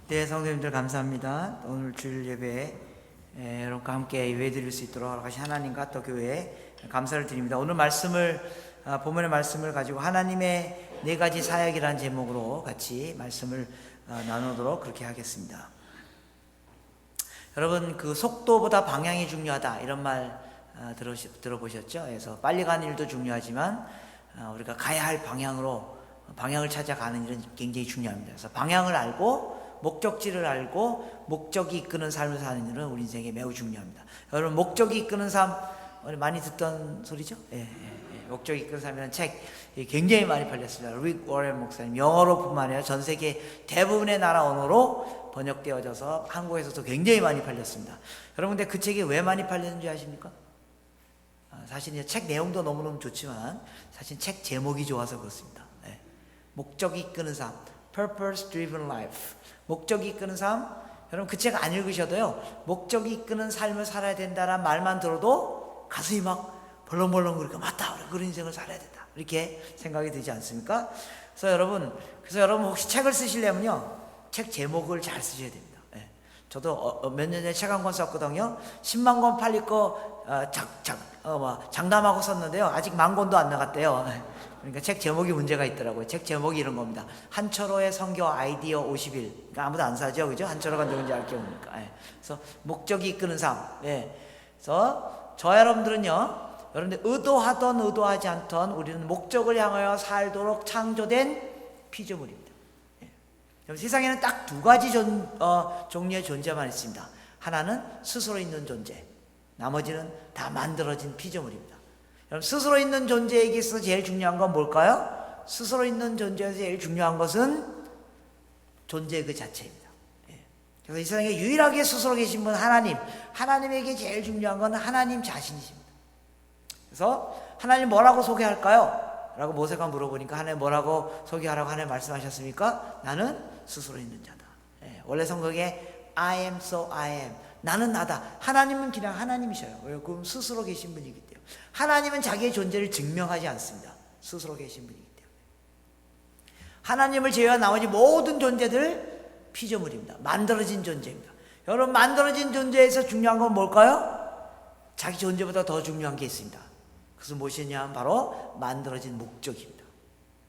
네, 성도님들 감사합니다. 오늘 주일 예배에 여러분과 함께 예배드릴 수 있도록 허락하신 하나님과 또 교회에 감사를 드립니다. 오늘 본문의 말씀을 가지고 하나님의 네 가지 사역이라는 제목으로 같이 말씀을 나누도록 그렇게 하겠습니다. 여러분, 그 속도보다 방향이 중요하다 이런 말 들어보셨죠? 그래서 빨리 가는 일도 중요하지만 우리가 가야 할 방향을 찾아가는 일은 굉장히 중요합니다. 그래서 방향을 알고 목적지를 알고 목적이 이끄는 삶을 사는 일은 우리 인생에 매우 중요합니다. 여러분, 목적이 이끄는 삶 많이 듣던 소리죠? 목적이 이끄는 삶이라는 책 굉장히 많이 팔렸습니다. 릭 워렌 목사님, 영어로뿐만 아니라 전 세계 대부분의 나라 언어로 번역되어져서 한국에서도 굉장히 많이 팔렸습니다. 여러분, 근데 그 책이 왜 많이 팔렸는지 아십니까? 사실 책 내용도 너무너무 좋지만 사실 책 제목이 좋아서 그렇습니다. 목적이 이끄는 삶, Purpose Driven Life. 목적이 이끄는 삶. 여러분, 그 책 안 읽으셔도요, 목적이 이끄는 삶을 살아야 된다라는 말만 들어도 가슴이 막 벌렁벌렁 거리고 맞다, 그런 인생을 살아야 된다 이렇게 생각이 들지 않습니까? 그래서 여러분 혹시 책을 쓰시려면요, 책 제목을 잘 쓰셔야 됩니다. 저도 몇 년 전에 책 한 권 썼거든요. 10만 권 팔릴 거 장담하고 썼는데요, 아직 10,000권도 안 나갔대요. 그러니까 책 제목이 문제가 있더라고요. 책 제목이 이런 겁니다. 한철호의 선교 아이디어 50일. 그러니까 아무도 안 사죠, 그죠? 한철호가 누군지 알게 모르니까. 그래서 목적이 이끄는 삶. 그래서 여러분들은요, 여러분들 의도하던 의도하지 않던 우리는 목적을 향하여 살도록 창조된 피조물입니다. 세상에는 딱 두 가지 종류의 존재만 있습니다. 하나는 스스로 있는 존재, 나머지는 다 만들어진 피조물입니다. 여러분, 스스로 있는 존재에게 있어서 제일 중요한 건 뭘까요? 스스로 있는 존재에서 제일 중요한 것은 존재 그 자체입니다. 그래서 이 세상에 유일하게 스스로 계신 분 하나님에게 제일 중요한 건 하나님 자신이십니다. 그래서 하나님 뭐라고 소개할까요? 라고 모세가 물어보니까 하나님 뭐라고 소개하라고 하나님 말씀하셨습니까? 나는 스스로 있는 자다. 원래 성경에 I am so I am, 나는 나다. 하나님은 그냥 하나님이셔요. 왜요? 그럼 스스로 계신 분이기 때문에. 하나님은 자기의 존재를 증명하지 않습니다. 스스로 계신 분이기 때문에. 하나님을 제외한 나머지 모든 존재들 피조물입니다. 만들어진 존재입니다. 여러분, 만들어진 존재에서 중요한 건 뭘까요? 자기 존재보다 더 중요한 게 있습니다. 그것은 무엇이냐? 바로 만들어진 목적입니다.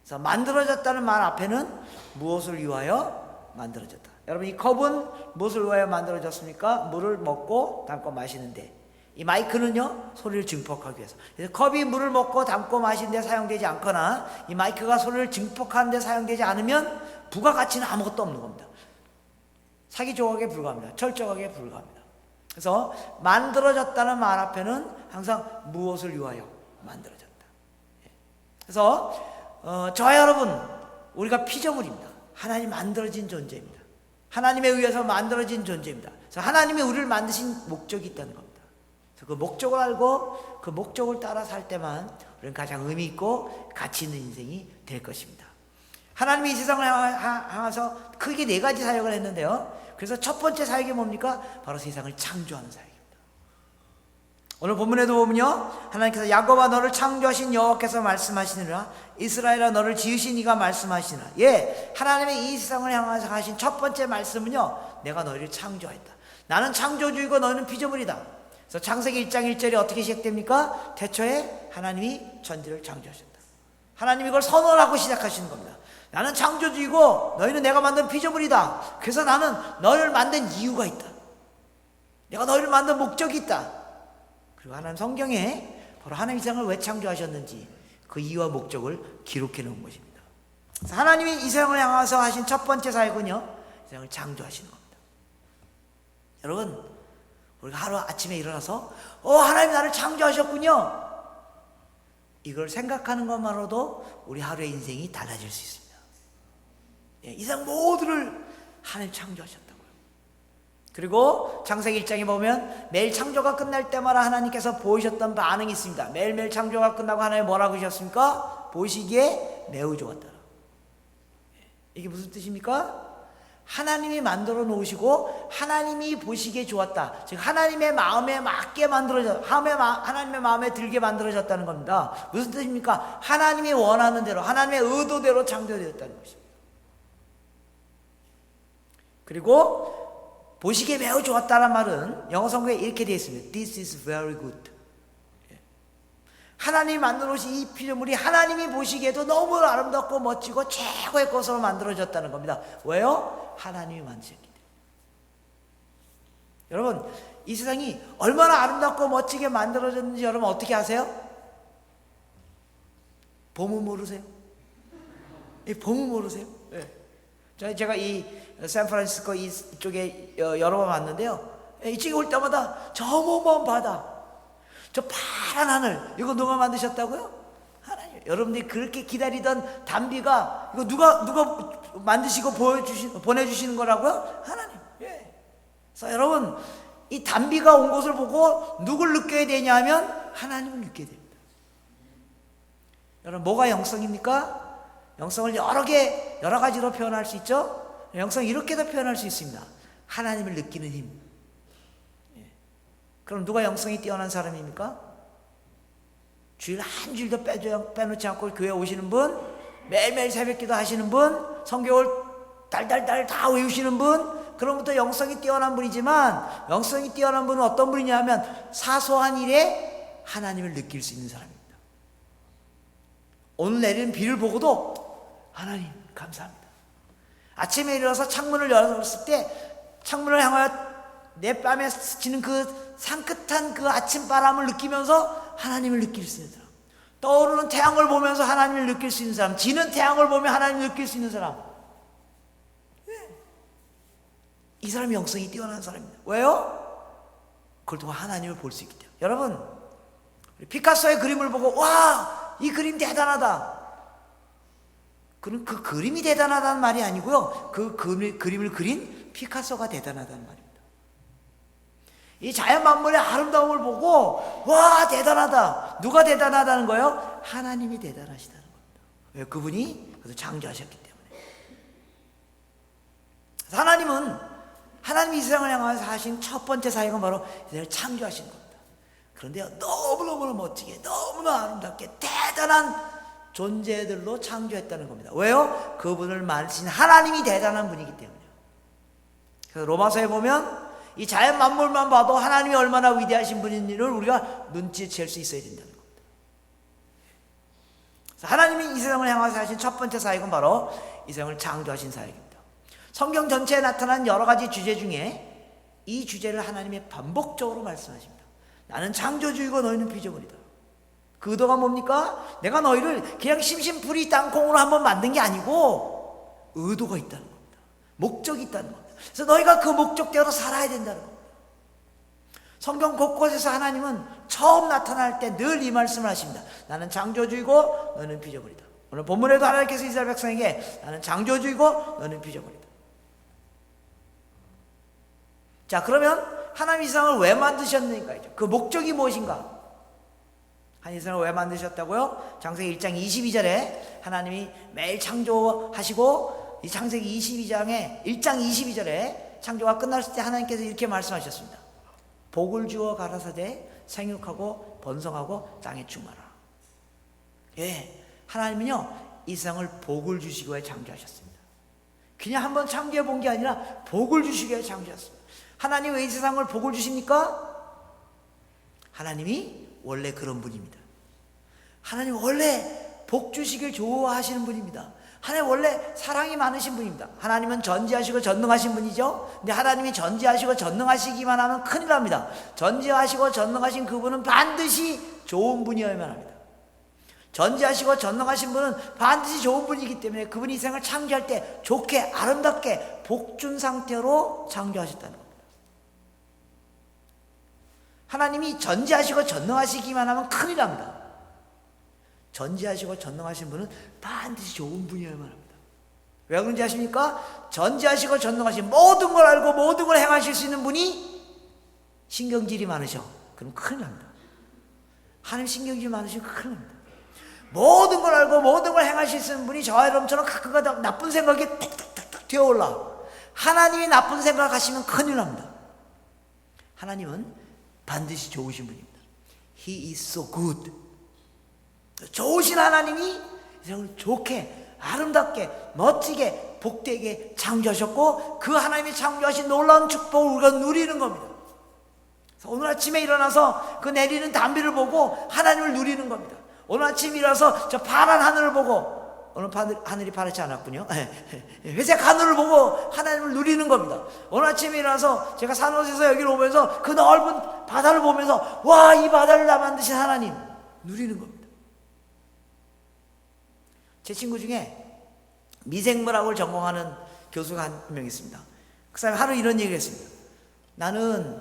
그래서 만들어졌다는 말 앞에는 무엇을 위하여 만들어졌다. 여러분, 이 컵은 무엇을 위하여 만들어졌습니까? 물을 먹고 담고 마시는데, 이 마이크는요, 소리를 증폭하기 위해서. 그래서 컵이 물을 먹고 담고 마시는 데 사용되지 않거나 이 마이크가 소리를 증폭하는 데 사용되지 않으면 부가가치는 아무것도 없는 겁니다. 사기 조각에 불과합니다. 철조각에 불과합니다. 그래서 만들어졌다는 말 앞에는 항상 무엇을 위하여 만들어졌다. 그래서 저와 여러분, 우리가 피조물입니다. 하나님 만들어진 존재입니다. 하나님에 의해서 만들어진 존재입니다. 그래서 하나님이 우리를 만드신 목적이 있다는 겁니다. 그래서 그 목적을 알고 그 목적을 따라 살 때만 우리는 가장 의미 있고 가치 있는 인생이 될 것입니다. 하나님이 이 세상을 향해서 크게 네 가지 사역을 했는데요, 그래서 첫 번째 사역이 뭡니까? 바로 세상을 창조하는 사역입니다. 오늘 본문에도 보면요, 하나님께서 야곱아 너를 창조하신 여호와께서 말씀하시느라, 이스라엘아 너를 지으신 이가 말씀하시느라. 하나님의 이 세상을 향해서 하신 첫 번째 말씀은요, 내가 너희를 창조했다. 나는 창조주이고 너희는 피조물이다. 그래서 창세기 1장 1절이 어떻게 시작됩니까? 태초에 하나님이 천지를 창조하셨다. 하나님이 이걸 선언하고 시작하시는 겁니다. 나는 창조주이고 너희는 내가 만든 피조물이다. 그래서 나는 너희를 만든 이유가 있다. 내가 너희를 만든 목적이 있다. 그리고 하나님 성경에 바로 하나님 이 세상을 왜 창조하셨는지 그 이유와 목적을 기록해 놓은 것입니다. 그래서 하나님이 이 세상을 향해서 하신 첫 번째 사역은요, 이 세상을 창조하시는 겁니다. 여러분, 우리가 하루 아침에 일어나서 하나님 나를 창조하셨군요, 이걸 생각하는 것만으로도 우리 하루의 인생이 달라질 수 있습니다. 이 세상 모두를 하나님 창조하셨다고요. 그리고 창세기 1장에 보면 매일 창조가 끝날 때마다 하나님께서 보이셨던 반응이 있습니다. 매일매일 창조가 끝나고 하나님 뭐라고 하셨습니까? 보시기에 매우 좋았다. 이게 무슨 뜻입니까? 하나님이 만들어 놓으시고 하나님이 보시기에 좋았다. 즉 하나님의 마음에 맞게 하나님의 마음에 들게 만들어졌다는 겁니다. 무슨 뜻입니까? 하나님이 원하는 대로, 하나님의 의도대로 창조되었다는 것입니다. 그리고 보시기에 매우 좋았다는 말은 영어 성경에 이렇게 되어 있습니다. This is very good. 하나님이 만들어 놓으신 이 피조물이 하나님이 보시기에도 너무 아름답고 멋지고 최고의 것으로 만들어졌다는 겁니다. 왜요? 하나님이 만드셨기 때문에. 여러분, 이 세상이 얼마나 아름답고 멋지게 만들어졌는지 여러분 어떻게 아세요? 보면 모르세요? 보면 모르세요? 네. 제가 이 샌프란시스코 이쪽에 여러 번 왔는데요. 이쪽에 올 때마다 저 먼 바다, 저 파란 하늘, 이거 누가 만드셨다고요? 하나님. 여러분들이 그렇게 기다리던 단비가 이거 누가 만드시고 보내주시는 거라고요? 하나님. 예. 그래서 여러분, 이 단비가 온 것을 보고 누굴 느껴야 되냐면 하나님을 느껴야 됩니다. 여러분, 뭐가 영성입니까? 영성을 여러 가지로 표현할 수 있죠. 영성 이렇게도 표현할 수 있습니다. 하나님을 느끼는 힘. 그럼 누가 영성이 뛰어난 사람입니까? 주일 한 주일도 빼놓지 않고 교회 오시는 분, 매일매일 새벽기도 하시는 분, 성경을 달달달 다 외우시는 분, 그런 분도 영성이 뛰어난 분이지만, 영성이 뛰어난 분은 어떤 분이냐면 사소한 일에 하나님을 느낄 수 있는 사람입니다. 오늘 내리는 비를 보고도 하나님 감사합니다. 아침에 일어나서 창문을 열었을 때 창문을 향하여 내 뺨에 스치는 그 상긋한 그 아침바람을 느끼면서 하나님을 느낄 수 있는 사람, 떠오르는 태양을 보면서 하나님을 느낄 수 있는 사람, 지는 태양을 보며 하나님을 느낄 수 있는 사람, 이 사람이 영성이 뛰어난 사람입니다. 왜요? 그걸 통해 하나님을 볼 수 있기 때문에. 여러분, 피카소의 그림을 보고 와, 이 그림 대단하다. 그 그림이 대단하다는 말이 아니고요, 그 그림을 그린 피카소가 대단하다는 말입니다. 이 자연 만물의 아름다움을 보고 와, 대단하다. 누가 대단하다는 거예요? 하나님이 대단하시다는 겁니다. 왜? 그분이 그래서 창조하셨기 때문에. 하나님이 이 세상을 향해서 하신 첫 번째 사역은 바로 이 세상을 창조하신 겁니다. 그런데요, 너무너무 멋지게, 너무나 아름답게 대단한 존재들로 창조했다는 겁니다. 왜요? 그분을 만드신 하나님이 대단한 분이기 때문이에요. 그래서 로마서에 보면 이 자연 만물만 봐도 하나님이 얼마나 위대하신 분인지를 우리가 눈치챌 수 있어야 된다는 겁니다. 하나님이 이 세상을 향해서 하신 첫 번째 사역은 바로 이 세상을 창조하신 사역입니다. 성경 전체에 나타난 여러 가지 주제 중에 이 주제를 하나님이 반복적으로 말씀하십니다. 나는 창조주이고 너희는 피조물이다. 그 의도가 뭡니까? 내가 너희를 그냥 심심풀이 땅콩으로 한번 만든 게 아니고 의도가 있다는 겁니다. 목적이 있다는 겁니다. 그래서 너희가 그 목적대로 살아야 된다는 겁니다. 성경 곳곳에서 하나님은 처음 나타날 때 늘 이 말씀을 하십니다. 나는 창조주이고 너는 피조물이다. 오늘 본문에도 하나님께서 이스라엘 백성에게 나는 창조주이고 너는 피조물이다. 자, 그러면 하나님 이 세상을 왜 만드셨는가? 그 목적이 무엇인가? 하나님 이 세상을 왜 만드셨다고요? 창세기 1장 22절에 하나님이 매일 창조하시고 이 창세기 22장에 1장 22절에 창조가 끝났을 때 하나님께서 이렇게 말씀하셨습니다. 복을 주어 가라사대 생육하고 번성하고 땅에 충만하라. 예, 하나님은요 이 세상을 복을 주시기 위해 창조하셨습니다. 그냥 한번 창조해 본 게 아니라 복을 주시기 위해 창조하셨습니다. 하나님 왜 이 세상을 복을 주십니까? 하나님이 원래 그런 분입니다. 하나님 원래 복 주시길 좋아하시는 분입니다. 하나님 원래 사랑이 많으신 분입니다. 하나님은 전지하시고 전능하신 분이죠. 근데 하나님이 전지하시고 전능하시기만 하면 큰일 납니다. 전지하시고 전능하신 그분은 반드시 좋은 분이어야만 합니다. 전지하시고 전능하신 분은 반드시 좋은 분이기 때문에 그분이 이 세상을 창조할 때 좋게 아름답게 복준 상태로 창조하셨다는 겁니다. 하나님이 전지하시고 전능하시기만 하면 큰일 납니다. 전지하시고 전능하신 분은 반드시 좋은 분이어야만 합니다. 왜 그런지 아십니까? 전지하시고 전능하신 모든 걸 알고 모든 걸 행하실 수 있는 분이 신경질이 많으셔. 그럼 큰일 납니다. 하나님 신경질이 많으시면 큰일 납니다. 모든 걸 알고 모든 걸 행하실 수 있는 분이 저와 여러분처럼 가끔가다 나쁜 생각이 툭툭툭툭 튀어올라. 하나님이 나쁜 생각을 하시면 큰일 납니다. 하나님은 반드시 좋으신 분입니다. He is so good. 좋으신 하나님이 이 세상을 좋게, 아름답게, 멋지게, 복되게 창조하셨고 그 하나님이 창조하신 놀라운 축복을 우리가 누리는 겁니다. 그래서 오늘 아침에 일어나서 그 내리는 담비를 보고 하나님을 누리는 겁니다. 오늘 아침에 일어나서 저 파란 하늘을 보고, 오늘 하늘이 파랗지 않았군요. 회색 하늘을 보고 하나님을 누리는 겁니다. 오늘 아침에 일어나서 제가 산호에서 여기를 오면서 그 넓은 바다를 보면서 와, 이 바다를 다 만드신 하나님 누리는 겁니다. 제 친구 중에 미생물학을 전공하는 교수가 한 명 있습니다. 그 사람이 하루 이런 얘기를 했습니다. 나는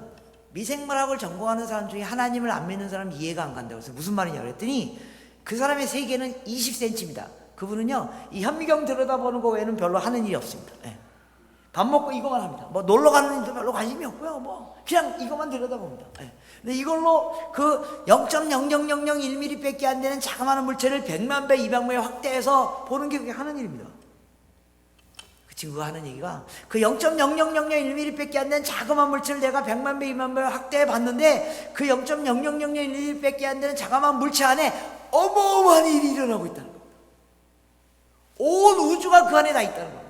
미생물학을 전공하는 사람 중에 하나님을 안 믿는 사람 이해가 안 간다고 해서 무슨 말이냐 그랬더니 그 사람의 세계는 20cm입니다. 그분은요, 이 현미경 들여다보는 거 외에는 별로 하는 일이 없습니다. 밥 먹고 이거만 합니다. 뭐 놀러 가는 일도 별로 관심이 없고요. 뭐 그냥 이거만 들여다봅니다. 근데 이걸로 그 0.0001mm 밖에 안 되는 자그마한 물체를 100만 배, 200만 배 확대해서 보는 게 그게 하는 일입니다. 그 친구가 하는 얘기가 그 0.0001mm 밖에 안 되는 자그마한 물체를 내가 100만 배, 200만 배 확대해 봤는데 그 0.0001mm 밖에 안 되는 자그마한 물체 안에 어마어마한 일이 일어나고 있다는 겁니다. 온 우주가 그 안에 다 있다는 겁니다.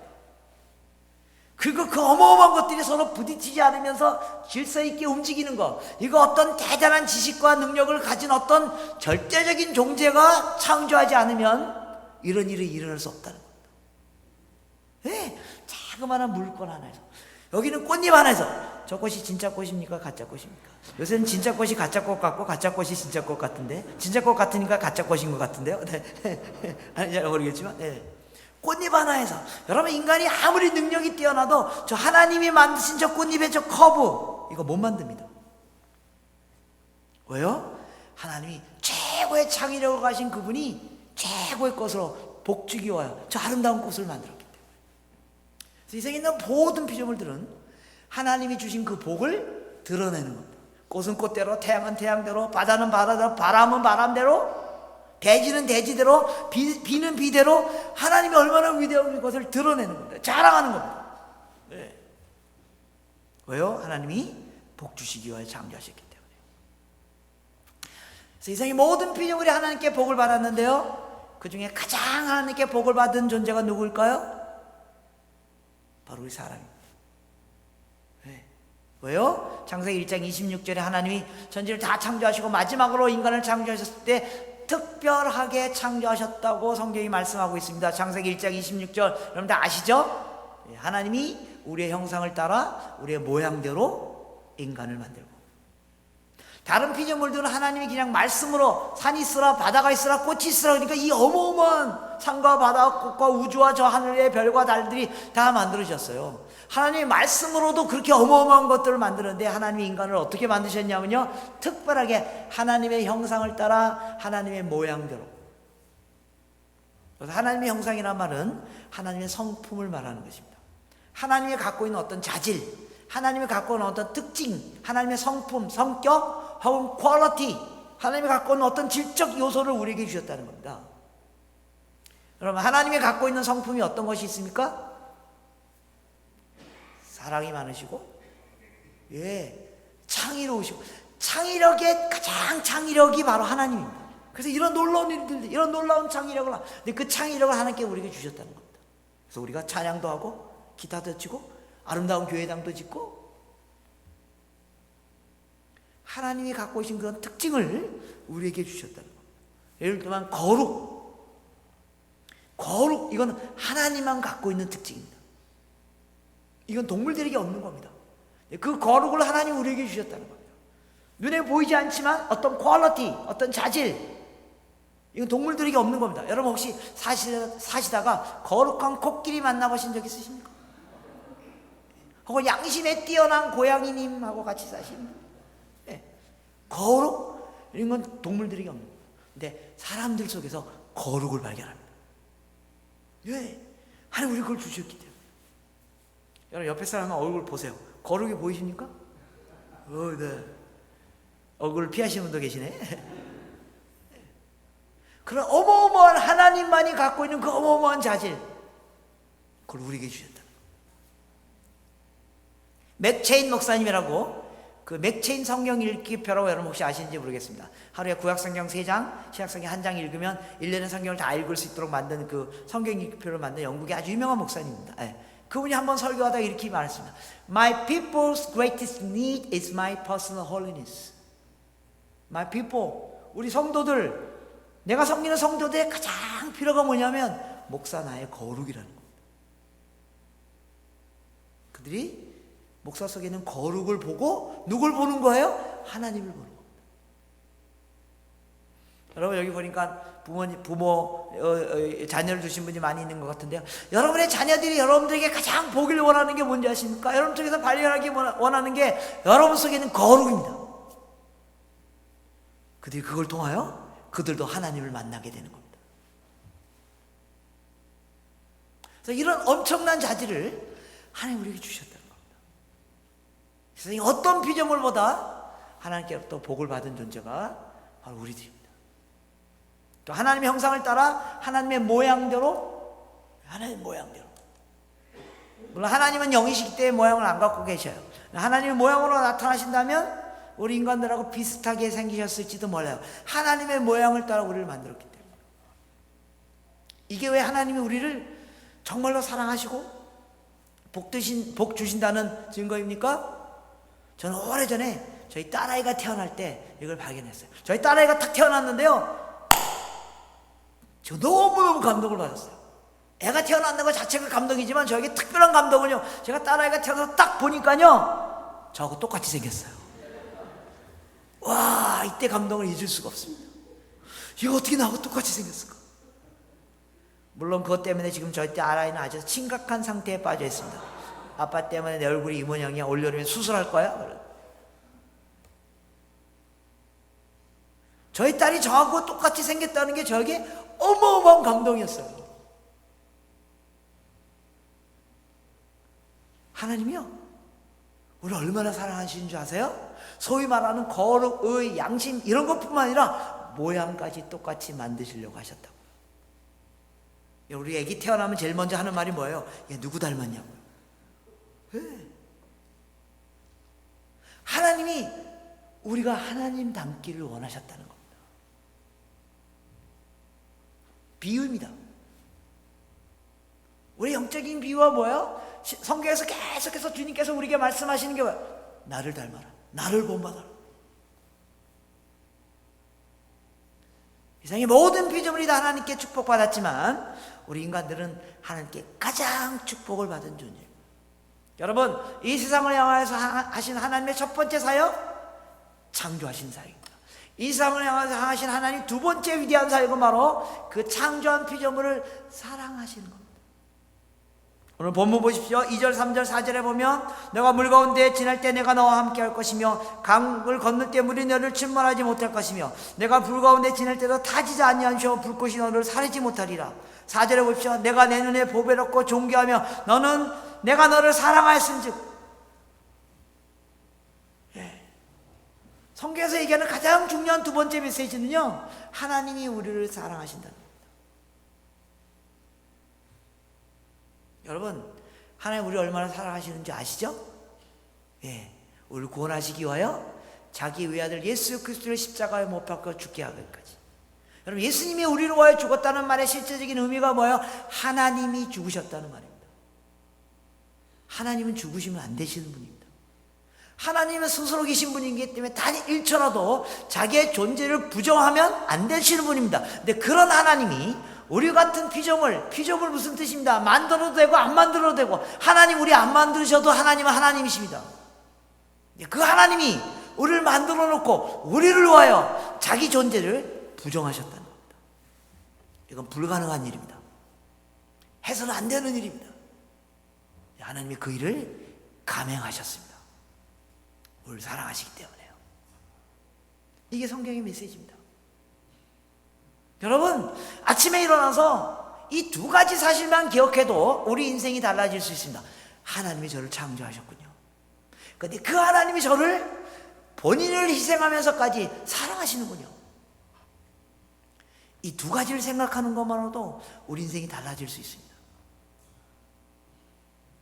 그리고 그 어마어마한 것들이 서로 부딪히지 않으면서 질서 있게 움직이는 것, 이거 어떤 대단한 지식과 능력을 가진 어떤 절대적인 존재가 창조하지 않으면 이런 일이 일어날 수 없다는 겁니다. 네, 자그마한 물건 하나에서, 여기는 꽃잎 하나에서, 저 꽃이 진짜 꽃입니까 가짜 꽃입니까? 요새는 진짜 꽃이 가짜 꽃 같고 가짜 꽃이 진짜 꽃 같은데, 진짜 꽃 같으니까 가짜 꽃인 것 같은데요. 네. 아니 잘 모르겠지만, 네. 꽃잎 하나에서, 여러분 인간이 아무리 능력이 뛰어나도 저 하나님이 만드신 저 꽃잎의 저 커브 이거 못 만듭니다. 왜요? 하나님이 최고의 창의력을 가진 그분이 최고의 것으로 복주기 와요. 저 아름다운 꽃을 만들었기 때문에. 이 세상에 있는 모든 피조물들은 하나님이 주신 그 복을 드러내는 겁니다. 꽃은 꽃대로, 태양은 태양대로, 바다는 바다대로, 바람은 바람대로, 대지는 대지대로, 비는 비대로 하나님이 얼마나 위대한 것을 드러내는 겁니다. 자랑하는 겁니다. 네. 왜요? 하나님이 복 주시기 위하여 창조하셨기 때문에. 세상의 모든 피조물이 하나님께 복을 받았는데요, 그 중에 가장 하나님께 복을 받은 존재가 누구일까요? 바로 우리 사람입니다. 네. 왜요? 창세기 1장 26절에 하나님이 천지를 다 창조하시고 마지막으로 인간을 창조하셨을 때 특별하게 창조하셨다고 성경이 말씀하고 있습니다. 창세기 1장 26절 여러분들 아시죠? 하나님이 우리의 형상을 따라 우리의 모양대로 인간을 만들고, 다른 피조물들은 하나님이 그냥 말씀으로 산이 있으라, 바다가 있으라, 꽃이 있으라, 그러니까 이 어마어마한 산과 바다, 꽃과 우주와 저 하늘의 별과 달들이 다 만들어졌어요. 하나님이 말씀으로도 그렇게 어마어마한 것들을 만드는데 하나님이 인간을 어떻게 만드셨냐면요, 특별하게 하나님의 형상을 따라 하나님의 모양대로. 그래서 하나님의 형상이란 말은 하나님의 성품을 말하는 것입니다. 하나님이 갖고 있는 어떤 자질, 하나님이 갖고 있는 어떤 특징, 하나님의 성품, 성격, 혹은 퀄리티, 하나님이 갖고 있는 어떤 질적 요소를 우리에게 주셨다는 겁니다. 여러분, 하나님이 갖고 있는 성품이 어떤 것이 있습니까? 사랑이 많으시고, 창의로우시고, 창의력의 가장 창의력이 바로 하나님입니다. 그래서 이런 놀라운 일들, 이런 놀라운 창의력을, 근데 그 창의력을 하나님께 우리에게 주셨다는 겁니다. 그래서 우리가 찬양도 하고, 기타도 치고, 아름다운 교회당도 짓고, 하나님이 갖고 계신 그런 특징을 우리에게 주셨다는 겁니다. 예를 들면 거룩, 이건 하나님만 갖고 있는 특징입니다. 이건 동물들에게 없는 겁니다. 그 거룩을 하나님 우리에게 주셨다는 겁니다. 눈에 보이지 않지만 어떤 퀄리티, 어떤 자질, 이건 동물들에게 없는 겁니다. 여러분 혹시 사시다가 거룩한 코끼리 만나보신 적 있으십니까? 혹은 양심에 뛰어난 고양이님하고 같이 사시는 분? 거룩, 이런 건 동물들에게 없는 겁니다. 근데 사람들 속에서 거룩을 발견합니다. 하나님 우리 그걸 주셨기 때문에. 여러분 옆에 사람 얼굴 보세요. 거룩이 보이십니까? 네. 얼굴을 피하시는 분도 계시네. 그런 어마어마한 하나님만이 갖고 있는 그 어마어마한 자질, 그걸 우리에게 주셨다. 맥체인 목사님이라고 그 맥체인 성경 읽기표라고 여러분 혹시 아시는지 모르겠습니다. 하루에 구약성경 3장, 신약성경 1장 읽으면 1년의 성경을 다 읽을 수 있도록 만든 그 성경 읽기표를 만든 영국의 아주 유명한 목사님입니다. 예. 그분이 한번 설교하다가 이렇게 말했습니다. My people's greatest need is my personal holiness. My people, 우리 성도들, 내가 섬기는 성도들의 가장 필요가 뭐냐면 목사 나의 거룩이라는 겁니다. 그들이 목사 속에 있는 거룩을 보고 누굴 보는 거예요? 하나님을 보는 겁니다. 여러분 여기 보니까 부모 자녀를 두신 분이 많이 있는 것 같은데요. 여러분의 자녀들이 여러분들에게 가장 보기를 원하는 게 뭔지 아십니까? 여러분 쪽에서 발견하기 원하는 게 여러분 속에 있는 거룩입니다. 그들이 그걸 통하여 그들도 하나님을 만나게 되는 겁니다. 그래서 이런 엄청난 자질을 하나님 우리에게 주셨다는 겁니다. 세상에 어떤 피조물보다 하나님께로부터 복을 받은 존재가 바로 우리들입니다. 또 하나님의 형상을 따라 하나님의 모양대로, 물론 하나님은 영이시기 때문에 모양을 안 갖고 계셔요. 하나님의 모양으로 나타나신다면 우리 인간들하고 비슷하게 생기셨을지도 몰라요. 하나님의 모양을 따라 우리를 만들었기 때문에. 이게 왜 하나님이 우리를 정말로 사랑하시고 복 주신다는 증거입니까? 저는 오래전에 저희 딸아이가 태어날 때 이걸 발견했어요. 저희 딸아이가 딱 태어났는데요, 저 너무너무 감동을 받았어요. 애가 태어난다는 것 자체가 감동이지만 저에게 특별한 감동은요, 제가 딸아이가 태어나서 딱 보니까요 저하고 똑같이 생겼어요. 와, 이때 감동을 잊을 수가 없습니다. 이거 어떻게 나하고 똑같이 생겼을까? 물론 그것 때문에 지금 저희 딸아이는 아주 심각한 상태에 빠져 있습니다. 아빠 때문에 내 얼굴이 이 모양이야, 올여름에 수술할 거야? 저희 딸이 저하고 똑같이 생겼다는 게 저에게 어마어마한 감동이었어요. 하나님이요, 우리를 얼마나 사랑하시는 줄 아세요? 소위 말하는 거룩, 의, 양심 이런 것뿐만 아니라 모양까지 똑같이 만드시려고 하셨다고. 우리 애기 태어나면 제일 먼저 하는 말이 뭐예요? 얘 누구 닮았냐고요. 왜? 하나님이 우리가 하나님 닮기를 원하셨다는 겁니다. 비유입니다. 우리 영적인 비유가 뭐예요? 성경에서 계속해서 주님께서 우리에게 말씀하시는 게 뭐예요? 나를 닮아라, 나를 본받아라. 세상의 모든 피조물이 다 하나님께 축복받았지만 우리 인간들은 하나님께 가장 축복을 받은 존재입니다. 여러분, 이 세상을 향하여서 하신 하나님의 첫 번째 사역, 창조하신 사역입니다. 이 세상을 향해서 하신 하나님 두 번째 위대한 사역은 바로 그 창조한 피조물을 사랑하시는 겁니다. 오늘 본문 보십시오. 2절, 3절, 4절에 보면 내가 물 가운데 지날 때 내가 너와 함께 할 것이며 강을 건널 때 물이 너를 침몰하지 못할 것이며 내가 불 가운데 지날 때도 타지지 아니하시오 불꽃이 너를 사르지 못하리라. 4절에 보십시오. 내가 내 눈에 보배롭고 존귀하며 너는 내가 너를 사랑하였은즉. 성경에서 얘기하는 가장 중요한 두 번째 메시지는요, 하나님이 우리를 사랑하신다는 겁니다. 여러분, 하나님 우리를 얼마나 사랑하시는지 아시죠? 예, 우리를 구원하시기 위하여 자기 외아들 예수 그리스도를 십자가에 못 박혀 죽게 하기까지. 여러분, 예수님이 우리를 위하여 죽었다는 말의 실제적인 의미가 뭐예요? 하나님이 죽으셨다는 말입니다. 하나님은 죽으시면 안 되시는 분입니다. 하나님은 스스로 계신 분이기 때문에 단 1초라도 자기의 존재를 부정하면 안 되시는 분입니다. 근데 그런 하나님이 우리 같은 피조물 무슨 뜻입니다. 만들어도 되고 안 만들어도 되고, 하나님 우리 안 만드셔도 하나님은 하나님이십니다. 그 하나님이 우리를 만들어 놓고 우리를 위하여 자기 존재를 부정하셨다는 겁니다. 이건 불가능한 일입니다. 해서는 안 되는 일입니다. 하나님이 그 일을 감행하셨습니다. 우리를 사랑하시기 때문에요. 이게 성경의 메시지입니다. 여러분, 아침에 일어나서 이 두 가지 사실만 기억해도 우리 인생이 달라질 수 있습니다. 하나님이 저를 창조하셨군요. 그런데 그 하나님이 저를 본인을 희생하면서까지 사랑하시는군요. 이 두 가지를 생각하는 것만으로도 우리 인생이 달라질 수 있습니다.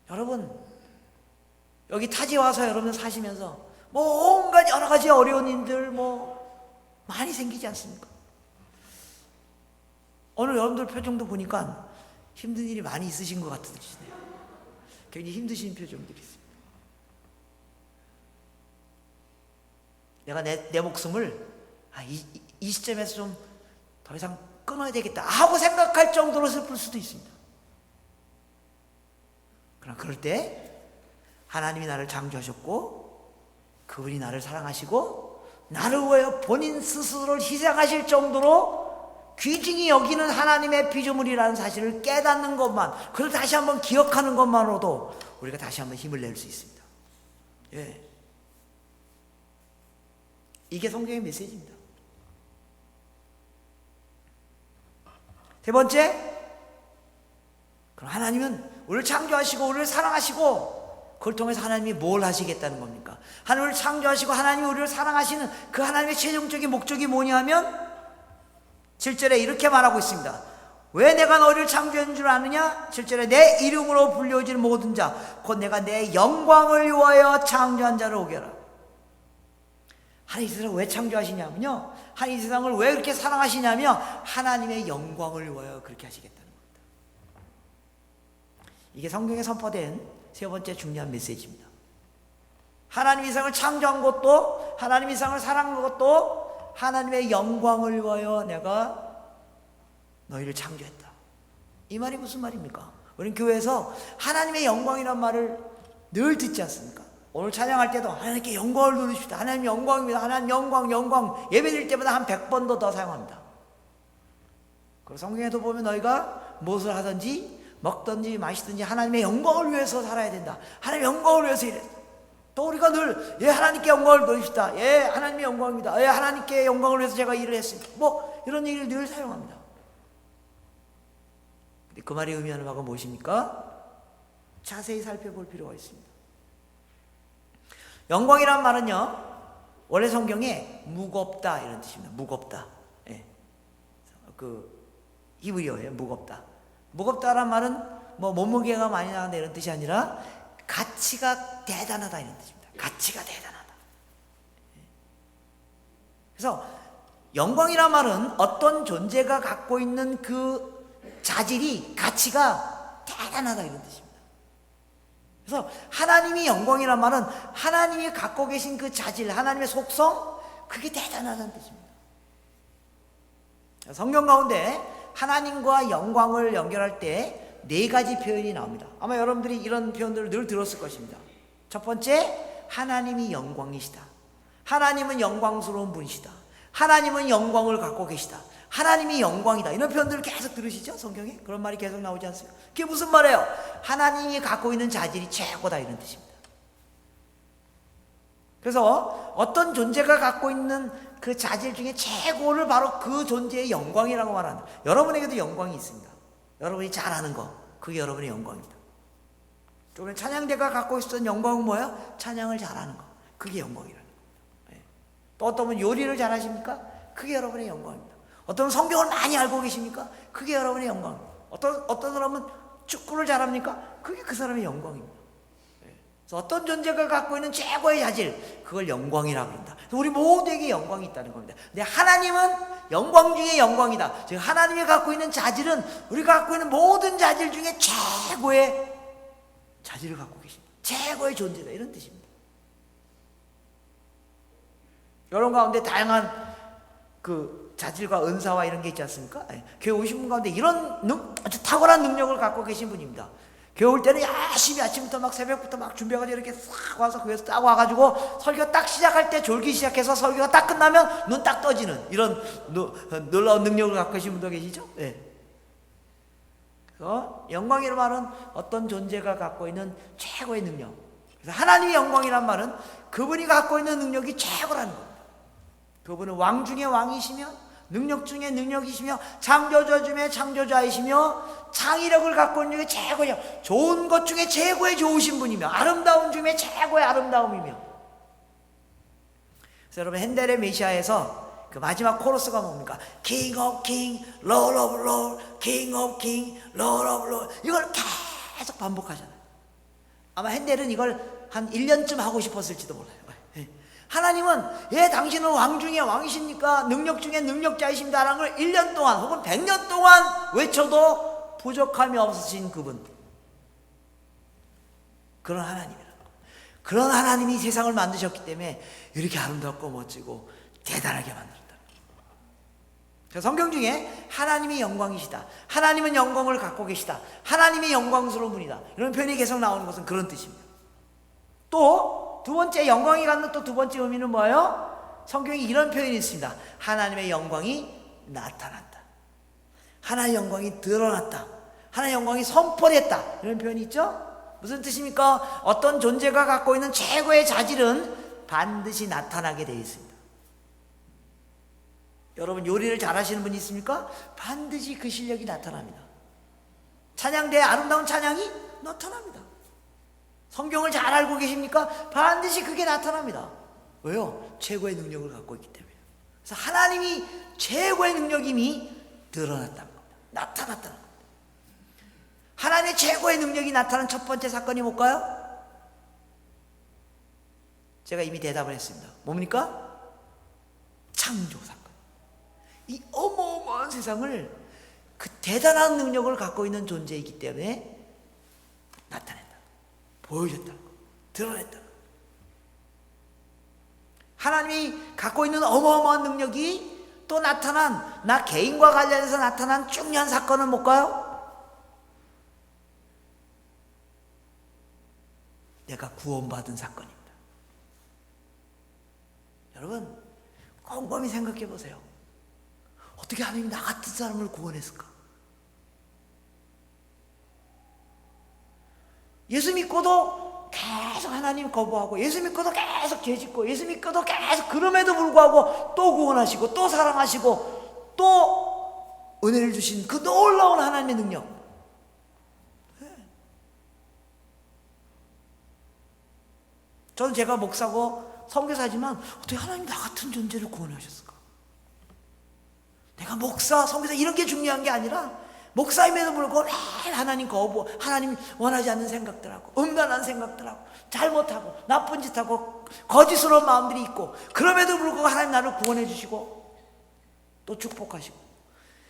여러분, 여기 타지에 와서 여러분 사시면서 뭐 온갖 여러 가지 어려운 일들 많이 생기지 않습니까? 오늘 여러분들 표정도 보니까 힘든 일이 많이 있으신 것 같으시네요. 굉장히 힘드신 표정들이 있습니다. 내가 내 목숨을 이 시점에서 좀 더 이상 끊어야 되겠다 하고 생각할 정도로 슬플 수도 있습니다. 그러나 그럴 때 하나님이 나를 창조하셨고 그분이 나를 사랑하시고 나를 위하여 본인 스스로를 희생하실 정도로 귀중히 여기는 하나님의 피조물이라는 사실을 깨닫는 것만, 그걸 다시 한번 기억하는 것만으로도 우리가 다시 한번 힘을 낼 수 있습니다. 예. 이게 성경의 메시지입니다. 세 번째, 그럼 하나님은 우리를 창조하시고 우리를 사랑하시고 그걸 통해서 하나님이 뭘 하시겠다는 겁니까? 하나님을 창조하시고 하나님이 우리를 사랑하시는 그 하나님의 최종적인 목적이 뭐냐 하면 7절에 이렇게 말하고 있습니다. 왜 내가 너희를 창조한 줄 아느냐? 7절에 내 이름으로 불려질 모든 자 곧 내가 내 영광을 위하여 창조한 자를 오게 하라. 하나님 이 세상을 왜 창조하시냐면요, 하나님 이 세상을 왜 그렇게 사랑하시냐면 하나님의 영광을 위하여 그렇게 하시겠다는 겁니다. 이게 성경에 선포된 세 번째 중요한 메시지입니다. 하나님 이 세상을 창조한 것도, 하나님 이 세상을 사랑한 것도 하나님의 영광을 위하여 내가 너희를 창조했다. 이 말이 무슨 말입니까? 우리는 교회에서 하나님의 영광이란 말을 늘 듣지 않습니까? 오늘 찬양할 때도 하나님께 영광을 누리십시다. 하나님 영광입니다. 하나님 영광. 예배드릴 때마다 한 100번도 더 사용합니다. 그리고 성경에도 보면 너희가 무엇을 하든지 먹든지 마시든지 하나님의 영광을 위해서 살아야 된다. 하나님의 영광을 위해서 이래. 또 우리가 늘 하나님께 영광을 누립시다. 하나님의 영광입니다. 하나님께 영광을 위해서 제가 일을 했습니다. 이런 얘기를 늘 사용합니다. 근데 그 말이 의미하는 바가 무엇입니까? 자세히 살펴볼 필요가 있습니다. 영광이란 말은요, 원래 성경에 무겁다 이런 뜻입니다. 무겁다. 히브리어예요. 무겁다. 무겁다란 말은 몸무게가 많이 나간다 이런 뜻이 아니라 가치가 대단하다 이런 뜻입니다. 가치가 대단하다. 그래서 영광이란 말은 어떤 존재가 갖고 있는 그 자질이 가치가 대단하다 이런 뜻입니다. 그래서 하나님이 영광이란 말은 하나님이 갖고 계신 그 자질, 하나님의 속성, 그게 대단하다는 뜻입니다. 성경 가운데 하나님과 영광을 연결할 때 네 가지 표현이 나옵니다. 아마 여러분들이 이런 표현들을 늘 들었을 것입니다. 첫 번째, 하나님이 영광이시다. 하나님은 영광스러운 분이시다. 하나님은 영광을 갖고 계시다. 하나님이 영광이다. 이런 표현들을 계속 들으시죠? 성경에 그런 말이 계속 나오지 않습니까? 그게 무슨 말이에요? 하나님이 갖고 있는 자질이 최고다 이런 뜻입니다. 그래서 어떤 존재가 갖고 있는 그 자질 중에 최고를 바로 그 존재의 영광이라고 말합니다. 여러분에게도 영광이 있습니다. 여러분이 잘 아는 거, 그게 여러분의 영광입니다. 조금 찬양대가 갖고 있었던 영광은 뭐예요? 찬양을 잘하는 거, 그게 영광이라는 거예요. 또 어떤 분 요리를 잘하십니까? 그게 여러분의 영광입니다. 어떤 성경을 많이 알고 계십니까? 그게 여러분의 영광입니다. 어떤 사람은 축구를 잘합니까? 그게 그 사람의 영광입니다. 그래서 어떤 존재가 갖고 있는 최고의 자질, 그걸 영광이라고 그런다. 우리 모두에게 영광이 있다는 겁니다. 근데 하나님은 영광 중에 영광이다. 즉 하나님이 갖고 있는 자질은 우리가 갖고 있는 모든 자질 중에 최고의 자질을 갖고 계십니다. 최고의 존재다 이런 뜻입니다. 여러분 가운데 다양한 그 자질과 은사와 이런 게 있지 않습니까? 교회 오신 분 가운데 이런 아주 탁월한 능력을 갖고 계신 분입니다. 교회 올 때는 열심히 아침부터 막 새벽부터 막 준비해가지고 이렇게 싹 와서 교회에서 딱 와가지고 설교 딱 시작할 때 졸기 시작해서 설교가 딱 끝나면 눈 딱 떠지는 이런 놀라운 능력을 갖고 계신 분도 계시죠? 그래서 영광이라는 말은 어떤 존재가 갖고 있는 최고의 능력. 그래서 하나님의 영광이란 말은 그분이 갖고 있는 능력이 최고라는 겁니다. 그분은 왕 중에 왕이시며 능력 중에 능력이시며 창조자 중에 창조자이시며 창의력을 갖고 있는 게 최고예요. 좋은 것 중에 최고의 좋으신 분이며 아름다운 중에 최고의 아름다움이며. 그래서 여러분 핸델의 메시아에서 그 마지막 코러스가 뭡니까? King of King, Lord of Lord, King of King, Lord of Lord. 이걸 계속 반복하잖아요. 아마 핸델은 이걸 한 1년쯤 하고 싶었을지도 몰라요. 하나님은 당신은 왕 중에 왕이십니까? 능력 중에 능력자이십니다라는 걸 1년 동안 혹은 100년 동안 외쳐도 부족함이 없으신 그분, 그런 하나님이라고. 그런 하나님이 세상을 만드셨기 때문에 이렇게 아름답고 멋지고 대단하게 만들었다. 성경 중에 하나님이 영광이시다, 하나님은 영광을 갖고 계시다, 하나님이 영광스러운 분이다, 이런 표현이 계속 나오는 것은 그런 뜻입니다. 또 두 번째, 영광이 갖는 또 두 번째 의미는 뭐예요? 성경에 이런 표현이 있습니다. 하나님의 영광이 나타났다, 하나님의 영광이 드러났다, 하나님의 영광이 선포됐다, 이런 표현이 있죠. 무슨 뜻입니까? 어떤 존재가 갖고 있는 최고의 자질은 반드시 나타나게 되어 있습니다. 여러분, 요리를 잘하시는 분이 있습니까? 반드시 그 실력이 나타납니다. 찬양대에 아름다운 찬양이 나타납니다. 성경을 잘 알고 계십니까? 반드시 그게 나타납니다. 왜요? 최고의 능력을 갖고 있기 때문에. 그래서 하나님이 최고의 능력임이 드러났다는 겁니다. 나타났다는 겁니다. 하나님의 최고의 능력이 나타난 첫 번째 사건이 뭘까요? 제가 이미 대답을 했습니다. 뭡니까? 창조 사건. 이 어마어마한 세상을 그 대단한 능력을 갖고 있는 존재이기 때문에 나타냈다, 보여줬다, 드러냈다. 하나님이 갖고 있는 어마어마한 능력이 또 나타난, 나 개인과 관련해서 나타난 중요한 사건은 뭘까요? 내가 구원받은 사건입니다. 여러분, 곰곰이 생각해 보세요. 어떻게 하나님이 나 같은 사람을 구원했을까? 예수 믿고도 계속 하나님 거부하고, 예수 믿고도 계속 죄짓고, 예수 믿고도 계속, 그럼에도 불구하고 또 구원하시고, 또 사랑하시고, 또 은혜를 주신 그 놀라운 하나님의 능력. 저는 제가 목사고 선교사지만 어떻게 하나님 나 같은 존재를 구원하셨을까? 내가 목사, 선교사 이런 게 중요한 게 아니라 목사임에도 불구하고 매일 하나님 거부, 하나님 원하지 않는 생각들하고, 음란한 생각들하고, 잘못하고, 나쁜 짓하고, 거짓스러운 마음들이 있고, 그럼에도 불구하고 하나님 나를 구원해 주시고 또 축복하시고,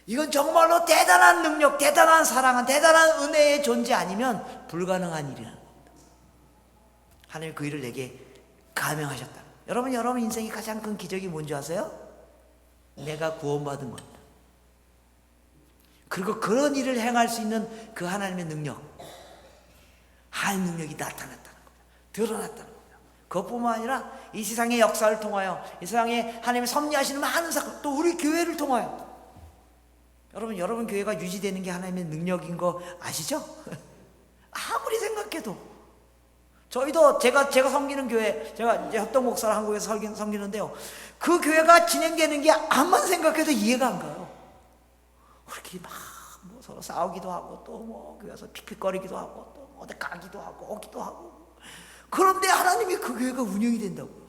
이건 정말로 대단한 능력, 대단한 사랑, 대단한 은혜의 존재 아니면 불가능한 일이라는 겁니다. 하나님이 그 일을 내게 감행하셨다. 여러분 인생의 가장 큰 기적이 뭔지 아세요? 내가 구원받은 겁니다. 그리고 그런 일을 행할 수 있는 그 하나님의 능력, 하나님의 능력이 나타났다는 겁니다. 드러났다는 겁니다. 그것뿐만 아니라 이 세상의 역사를 통하여, 이 세상에 하나님의 섭리하시는 많은 사건, 또 우리 교회를 통하여, 여러분 교회가 유지되는 게 하나님의 능력인 거 아시죠? 아무리 생각해도. 저희도 제가 섬기는 교회, 제가 이제 협동 목사를 한국에서 섬기는데요, 그 교회가 진행되는 게 암만 생각해도 이해가 안 가요. 그렇게 막 뭐 서로 싸우기도 하고, 또 뭐 교회에서 픽픽거리기도 하고, 또 어디 가기도 하고 오기도 하고. 그런데 하나님이 그 교회가 운영이 된다고요.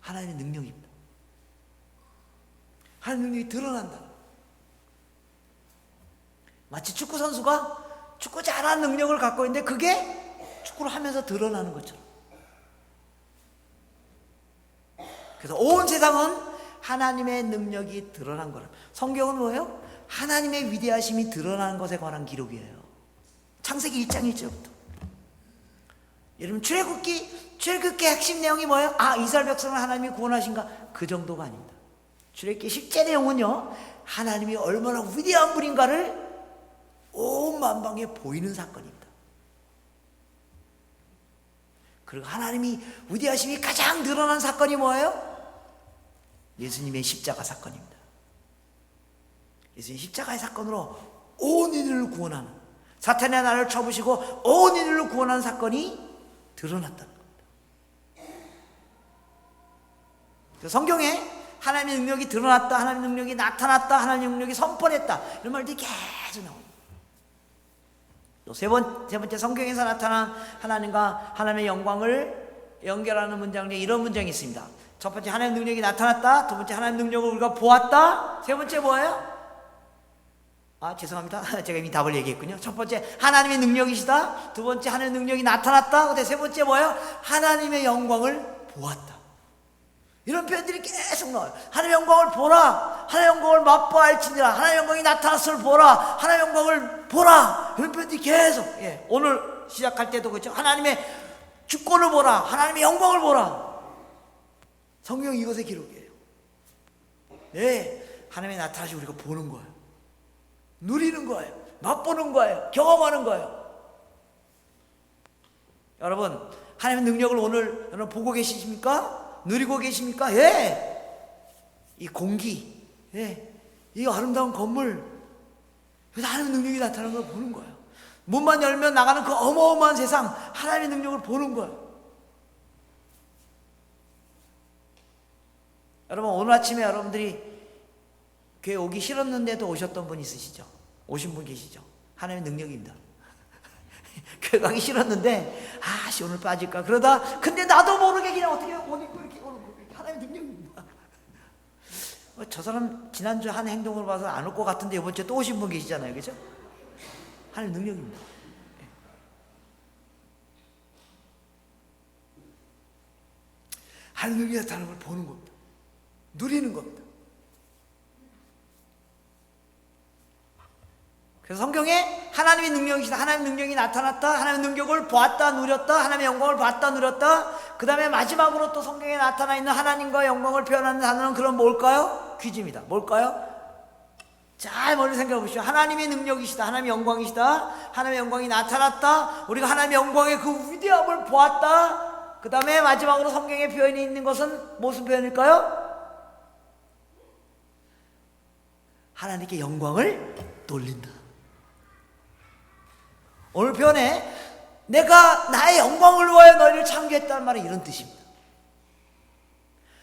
하나님의 능력입니다. 하나님의 능력이 드러난다. 마치 축구 선수가 축구 잘하는 능력을 갖고 있는데 그게 축구를 하면서 드러나는 것처럼. 그래서 온 세상은 하나님의 능력이 드러난 거라. 성경은 뭐예요? 하나님의 위대하심이 드러나는 것에 관한 기록이에요. 창세기 1장 1절부터. 여러분, 출애굽기 핵심 내용이 뭐예요? 이스라엘 백성을 하나님이 구원하신가? 그 정도가 아닙니다. 출애굽기 실제 내용은요, 하나님이 얼마나 위대한 분인가를 온 만방에 보이는 사건입니다. 그리고 하나님이 위대하심이 가장 드러난 사건이 뭐예요? 예수님의 십자가 사건입니다. 예수님 십자가의 사건으로 온 인류를 구원하는, 사탄의 나를 쳐부시고 온 인류를 구원하는 사건이 드러났다는 겁니다. 성경에 하나님의 능력이 드러났다, 하나님의 능력이 나타났다, 하나님의 능력이 선포했다, 이런 말들이 계속 나옵니다. 또 세 번째 성경에서 나타난 하나님과 하나님의 영광을 연결하는 문장 중에 이런 문장이 있습니다. 첫 번째, 하나님의 능력이 나타났다. 두 번째, 하나님의 능력을 우리가 보았다. 세 번째 뭐예요? 죄송합니다. 제가 이미 답을 얘기했군요. 첫 번째, 하나님의 능력이시다. 두 번째, 하나님의 능력이 나타났다. 근데 세 번째 뭐예요? 하나님의 영광을 보았다. 이런 표현들이 계속 나와요. 하나님의 영광을 보라. 하나님의 영광을 맛보알지니라. 하나님의 영광이 나타났을 보라. 하나님의 영광을 보라. 이런 표현들이 계속. 오늘 시작할 때도 그렇죠. 하나님의 주권을 보라. 하나님의 영광을 보라. 성경 이것의 기록이에요. 하나님의 나타나시 우리가 보는 거예요. 누리는 거예요. 맛보는 거예요. 경험하는 거예요. 여러분, 하나님의 능력을 오늘 여러분 보고 계십니까? 누리고 계십니까? 이 공기, 이 아름다운 건물, 하나님의 능력이 나타나는 걸 보는 거예요. 문만 열면 나가는 그 어마어마한 세상, 하나님의 능력을 보는 거예요. 여러분, 오늘 아침에 여러분들이 교회 오기 싫었는데도 오셨던 분 있으시죠? 오신 분 계시죠? 하나님의 능력입니다. 교회 가기 싫었는데 오늘 빠질까 그러다 근데 나도 모르게 그냥 어떻게 옷 입고 이렇게 오는 거예요. 하나님의 능력입니다. 저 사람 지난주 한 행동을 봐서 안 올 것 같은데 이번 주에 또 오신 분 계시잖아요. 그죠? 하나님의 능력입니다. 하나님의 능력이 나타나는 걸 보는 겁니다. 누리는 겁니다. 그래서 성경에 하나님의 능력이시다. 하나님의 능력이 나타났다. 하나님의 능력을 보았다, 누렸다. 하나님의 영광을 봤다, 누렸다. 그 다음에 마지막으로 또 성경에 나타나 있는 하나님과의 영광을 표현하는 단어는 그럼 뭘까요? 퀴즈입니다. 뭘까요? 잘 멀리 생각해 보시죠. 하나님의 능력이시다. 하나님의 영광이시다. 하나님의 영광이 나타났다. 우리가 하나님의 영광의 그 위대함을 보았다. 그 다음에 마지막으로 성경에 표현이 있는 것은 무슨 표현일까요? 하나님께 영광을 돌린다. 오늘 표현에 내가 나의 영광을 위하여 너희를 창조했다는 말은 이런 뜻입니다.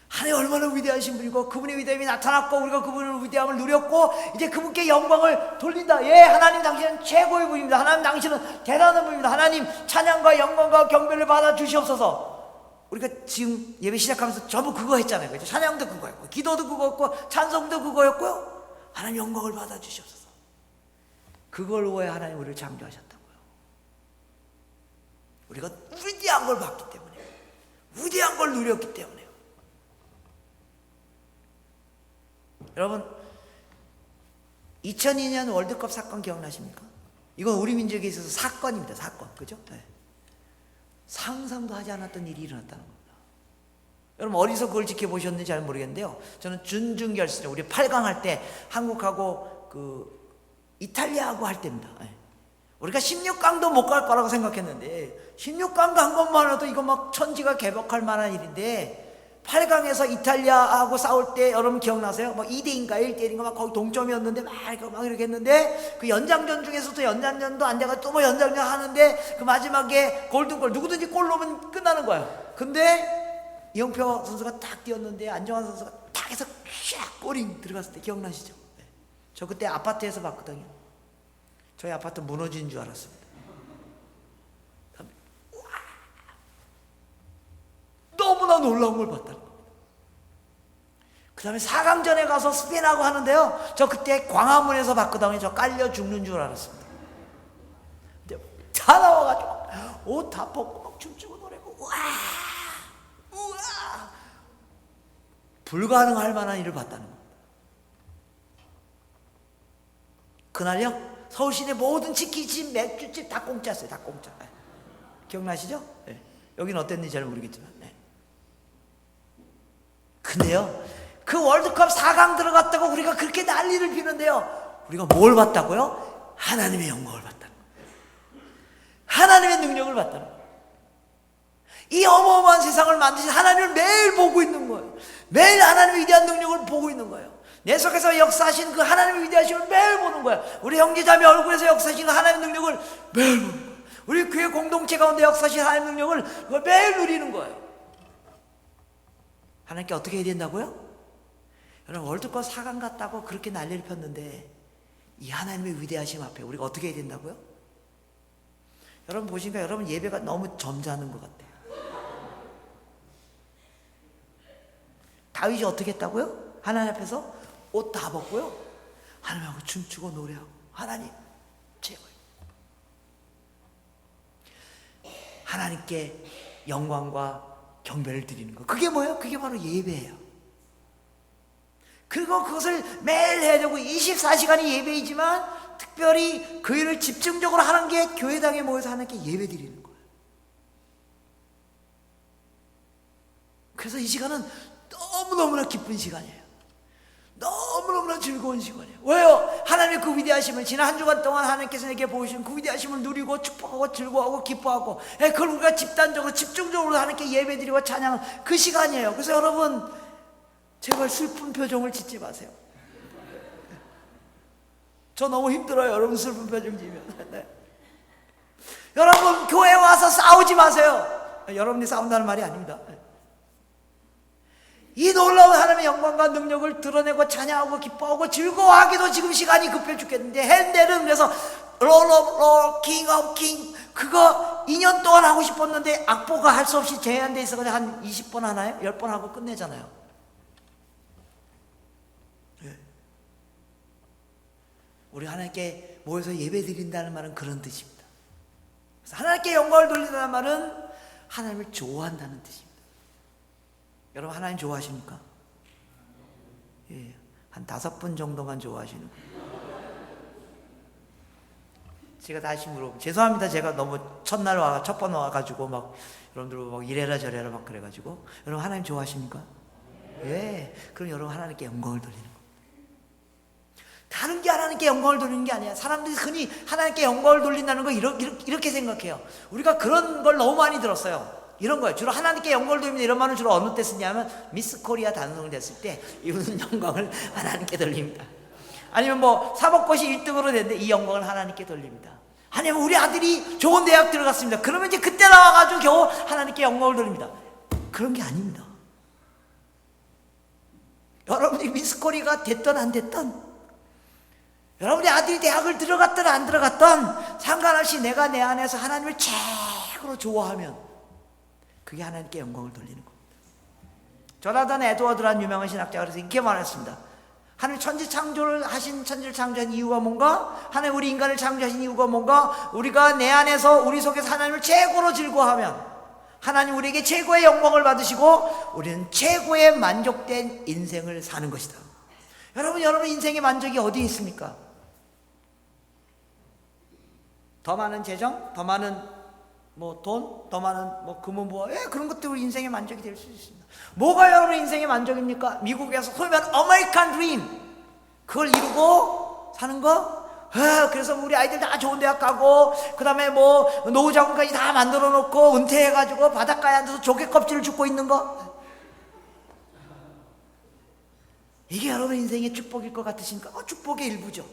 하나님 얼마나 위대하신 분이고 그분의 위대함이 나타났고 우리가 그분의 위대함을 누렸고 이제 그분께 영광을 돌린다. 하나님 당신은 최고의 분입니다. 하나님 당신은 대단한 분입니다. 하나님 찬양과 영광과 경배를 받아 주시옵소서. 우리가 지금 예배 시작하면서 전부 그거 했잖아요. 그렇죠? 찬양도 그거였고 기도도 그거였고 찬송도 그거였고요. 하나님 영광을 받아 주시옵소서. 그걸 위해 하나님 우리를 창조하셨다고요. 우리가 위대한 걸 봤기 때문에, 위대한 걸 누렸기 때문에요. 여러분, 2002년 월드컵 사건 기억나십니까? 이건 우리 민족에 있어서 사건입니다. 사건, 그죠? 상상도 하지 않았던 일이 일어났다는 겁니다. 여러분, 어디서 그걸 지켜보셨는지 잘 모르겠는데요. 저는 준중결승, 우리 8강 할 때 한국하고 이탈리아하고 할 때입니다. 우리가 16강도 못 갈 거라고 생각했는데 16강 간 것만 해도 이거 막 천지가 개벽할 만한 일인데 8강에서 이탈리아하고 싸울 때 여러분 기억나세요? 2대인가 1대1인가 막 거기 동점이었는데 막 이렇게 했는데 그 연장전 중에서도 연장전도 안 돼가 또 연장전 하는데 그 마지막에 골든골 누구든지 골 넣으면 끝나는 거야. 근데 이영표 선수가 딱 뛰었는데 안정환 선수가 딱 해서 샥 골이 들어갔을 때 기억나시죠? 저 그때 아파트에서 봤거든요. 저희 아파트 무너진 줄 알았습니다. 너무나 놀라운 걸 봤다는 겁니다. 그 다음에 4강전에 가서 스페인하고 하는데요. 저 그때 광화문에서 봤거든요. 저 깔려 죽는 줄 알았습니다. 근데 다 나와가지고 옷 다 벗고 막 춤추고 노래고 우와 불가능할 만한 일을 봤다는 겁니다. 그날요. 서울시내 모든 치킨집, 맥주집 다 공짜였어요. 다 공짜. 기억나시죠? 여기는 어땠는지 잘 모르겠지만. 근데요, 그 월드컵 4강 들어갔다고 우리가 그렇게 난리를 피는데요, 우리가 뭘 봤다고요? 하나님의 영광을 봤다는 거예요. 하나님의 능력을 봤다는 거예요. 이 어마어마한 세상을 만드신 하나님을 매일 보고 있는 거예요. 매일 하나님의 위대한 능력을 보고 있는 거예요. 내 속에서 역사하신 그 하나님의 위대하심을 매일 보는 거야. 우리 형제자매 얼굴에서 역사하신 그 하나님의 능력을 매일 보는 거야. 우리 교회 공동체 가운데 역사하신 하나님의 능력을 그걸 매일 누리는 거예요. 하나님께 어떻게 해야 된다고요? 여러분, 월드컵 4강 갔다고 그렇게 난리를 폈는데 이 하나님의 위대하심 앞에 우리가 어떻게 해야 된다고요? 여러분 보시니까 여러분 예배가 너무 점잖은 것 같아요. 다윗이 어떻게 했다고요? 하나님 앞에서 옷 다 벗고요, 하나님하고 춤추고 노래하고, 하나님 최고예요. 하나님께 영광과 경배를 드리는 거. 그게 뭐예요? 그게 바로 예배예요. 그리고 그것을 매일 해야 되고 24시간이 예배이지만 특별히 그 일을 집중적으로 하는 게 교회당에 모여서 하는 게 예배 드리는 거예요. 그래서 이 시간은 너무너무나 기쁜 시간이에요. 너무너무나 즐거운 시간이에요. 왜요? 하나님의 그 위대하심을 지난 한 주간 동안 하나님께서 내게 보여주신 그 위대하심을 누리고 축복하고 즐거워하고 기뻐하고, 그걸 우리가 집단적으로 집중적으로 하나님께 예배드리고 찬양하는 그 시간이에요. 그래서 여러분 제발 슬픈 표정을 짓지 마세요. 저 너무 힘들어요. 여러분 슬픈 표정 지으면. 네. 여러분 교회 와서 싸우지 마세요. 여러분이 싸운다는 말이 아닙니다. 이 놀라운 하나님의 영광과 능력을 드러내고 찬양하고 기뻐하고 즐거워하기도 지금 시간이 급해 죽겠는데, 핸델은 그래서 Lord of Lord, King of King 그거 2년 동안 하고 싶었는데 악보가 할 수 없이 제한돼 있어 그냥 한 20번 하나요? 10번 하고 끝내잖아요. 네. 우리 하나님께 모여서 예배 드린다는 말은 그런 뜻입니다. 그래서 하나님께 영광을 돌린다는 말은 하나님을 좋아한다는 뜻입니다. 여러분 하나님 좋아하십니까? 예, 한 5분 정도만 좋아하시는 거예요. 제가 다시 물어보면 죄송합니다. 제가 너무 첫날 첫 번 와가지고 막 여러분들 막 이래라 저래라 막 그래가지고, 여러분 하나님 좋아하십니까? 예, 그럼 여러분 하나님께 영광을 돌리는 거예요. 다른 게 하나님께 영광을 돌리는 게 아니야. 사람들이 흔히 하나님께 영광을 돌린다는 거 이렇게 생각해요. 우리가 그런 걸 너무 많이 들었어요. 이런 거예요. 주로 하나님께 영광을 돌립니다. 이런 말은 주로 어느 때 쓰냐면 미스 코리아 단성이 됐을 때 이분은 영광을 하나님께 돌립니다. 아니면 뭐 사법고시 1등으로 됐는데 이 영광을 하나님께 돌립니다. 아니면 우리 아들이 좋은 대학 들어갔습니다. 그러면 이제 그때 나와가지고 겨우 하나님께 영광을 돌립니다. 그런 게 아닙니다. 여러분이 미스 코리아가 됐든 안 됐든, 여러분의 아들이 대학을 들어갔든 안 들어갔든 상관없이 내가 내 안에서 하나님을 최고로 좋아하면 그게 하나님께 영광을 돌리는 겁니다. 조나단 에드워드라는 유명한 신학자가 그래서 이렇게 말했습니다. 하나님 천지 창조를 하신, 천지를 창조한 이유가 뭔가? 하나님 우리 인간을 창조하신 이유가 뭔가? 우리가 내 안에서 우리 속에서 하나님을 최고로 즐거워하면 하나님 우리에게 최고의 영광을 받으시고 우리는 최고의 만족된 인생을 사는 것이다. 여러분 인생의 만족이 어디에 있습니까? 더 많은 재정? 더 많은 뭐 돈, 더 많은 뭐 금은 부와, 그런 것도 우리 인생의 만족이 될 수 있습니다. 뭐가 여러분의 인생의 만족입니까? 미국에서 소위 말하는 아메리칸 드림, 그걸 이루고 사는 거? 그래서 우리 아이들 다 좋은 대학 가고, 그 다음에 뭐 노후자금까지 다 만들어 놓고 은퇴해가지고 바닷가에 앉아서 조개 껍질을 줍고 있는 거? 이게 여러분 인생의 축복일 것 같으십니까? 축복의 일부죠.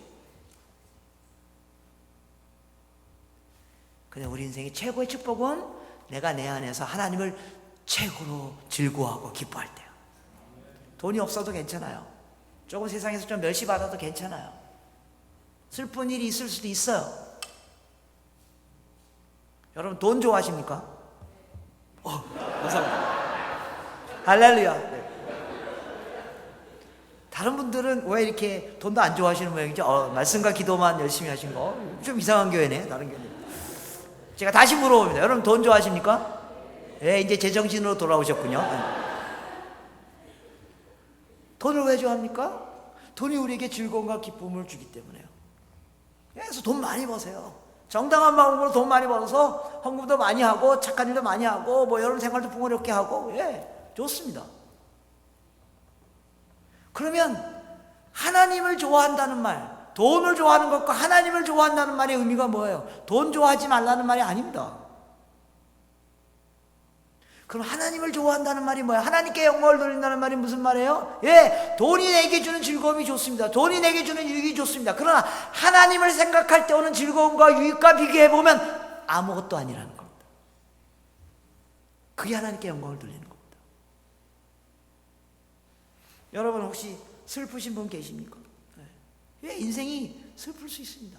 근데 우리 인생의 최고의 축복은 내가 내 안에서 하나님을 최고로 즐거워하고 기뻐할 때요. 돈이 없어도 괜찮아요. 조금 세상에서 좀 멸시받아도 괜찮아요. 슬픈 일이 있을 수도 있어요. 여러분 돈 좋아하십니까? 감사합니다. 할렐루야. 네. 다른 분들은 왜 이렇게 돈도 안 좋아하시는 모양이죠? 말씀과 기도만 열심히 하신 거 좀 이상한 교회네. 다른 교회. 제가 다시 물어봅니다. 여러분 돈 좋아하십니까? 예, 이제 제정신으로 돌아오셨군요. 돈을 왜 좋아합니까? 돈이 우리에게 즐거움과 기쁨을 주기 때문에요. 그래서 돈 많이 버세요. 정당한 마음으로 돈 많이 벌어서 헌금도 많이 하고 착한 일도 많이 하고 뭐 여러분 생활도 풍요롭게 하고, 좋습니다. 그러면 하나님을 좋아한다는 말, 돈을 좋아하는 것과 하나님을 좋아한다는 말의 의미가 뭐예요? 돈 좋아하지 말라는 말이 아닙니다. 그럼 하나님을 좋아한다는 말이 뭐예요? 하나님께 영광을 돌린다는 말이 무슨 말이에요? 돈이 내게 주는 즐거움이 좋습니다. 돈이 내게 주는 유익이 좋습니다. 그러나 하나님을 생각할 때 오는 즐거움과 유익과 비교해보면 아무것도 아니라는 겁니다. 그게 하나님께 영광을 돌리는 겁니다. 여러분 혹시 슬프신 분 계십니까? 인생이 슬플 수 있습니다.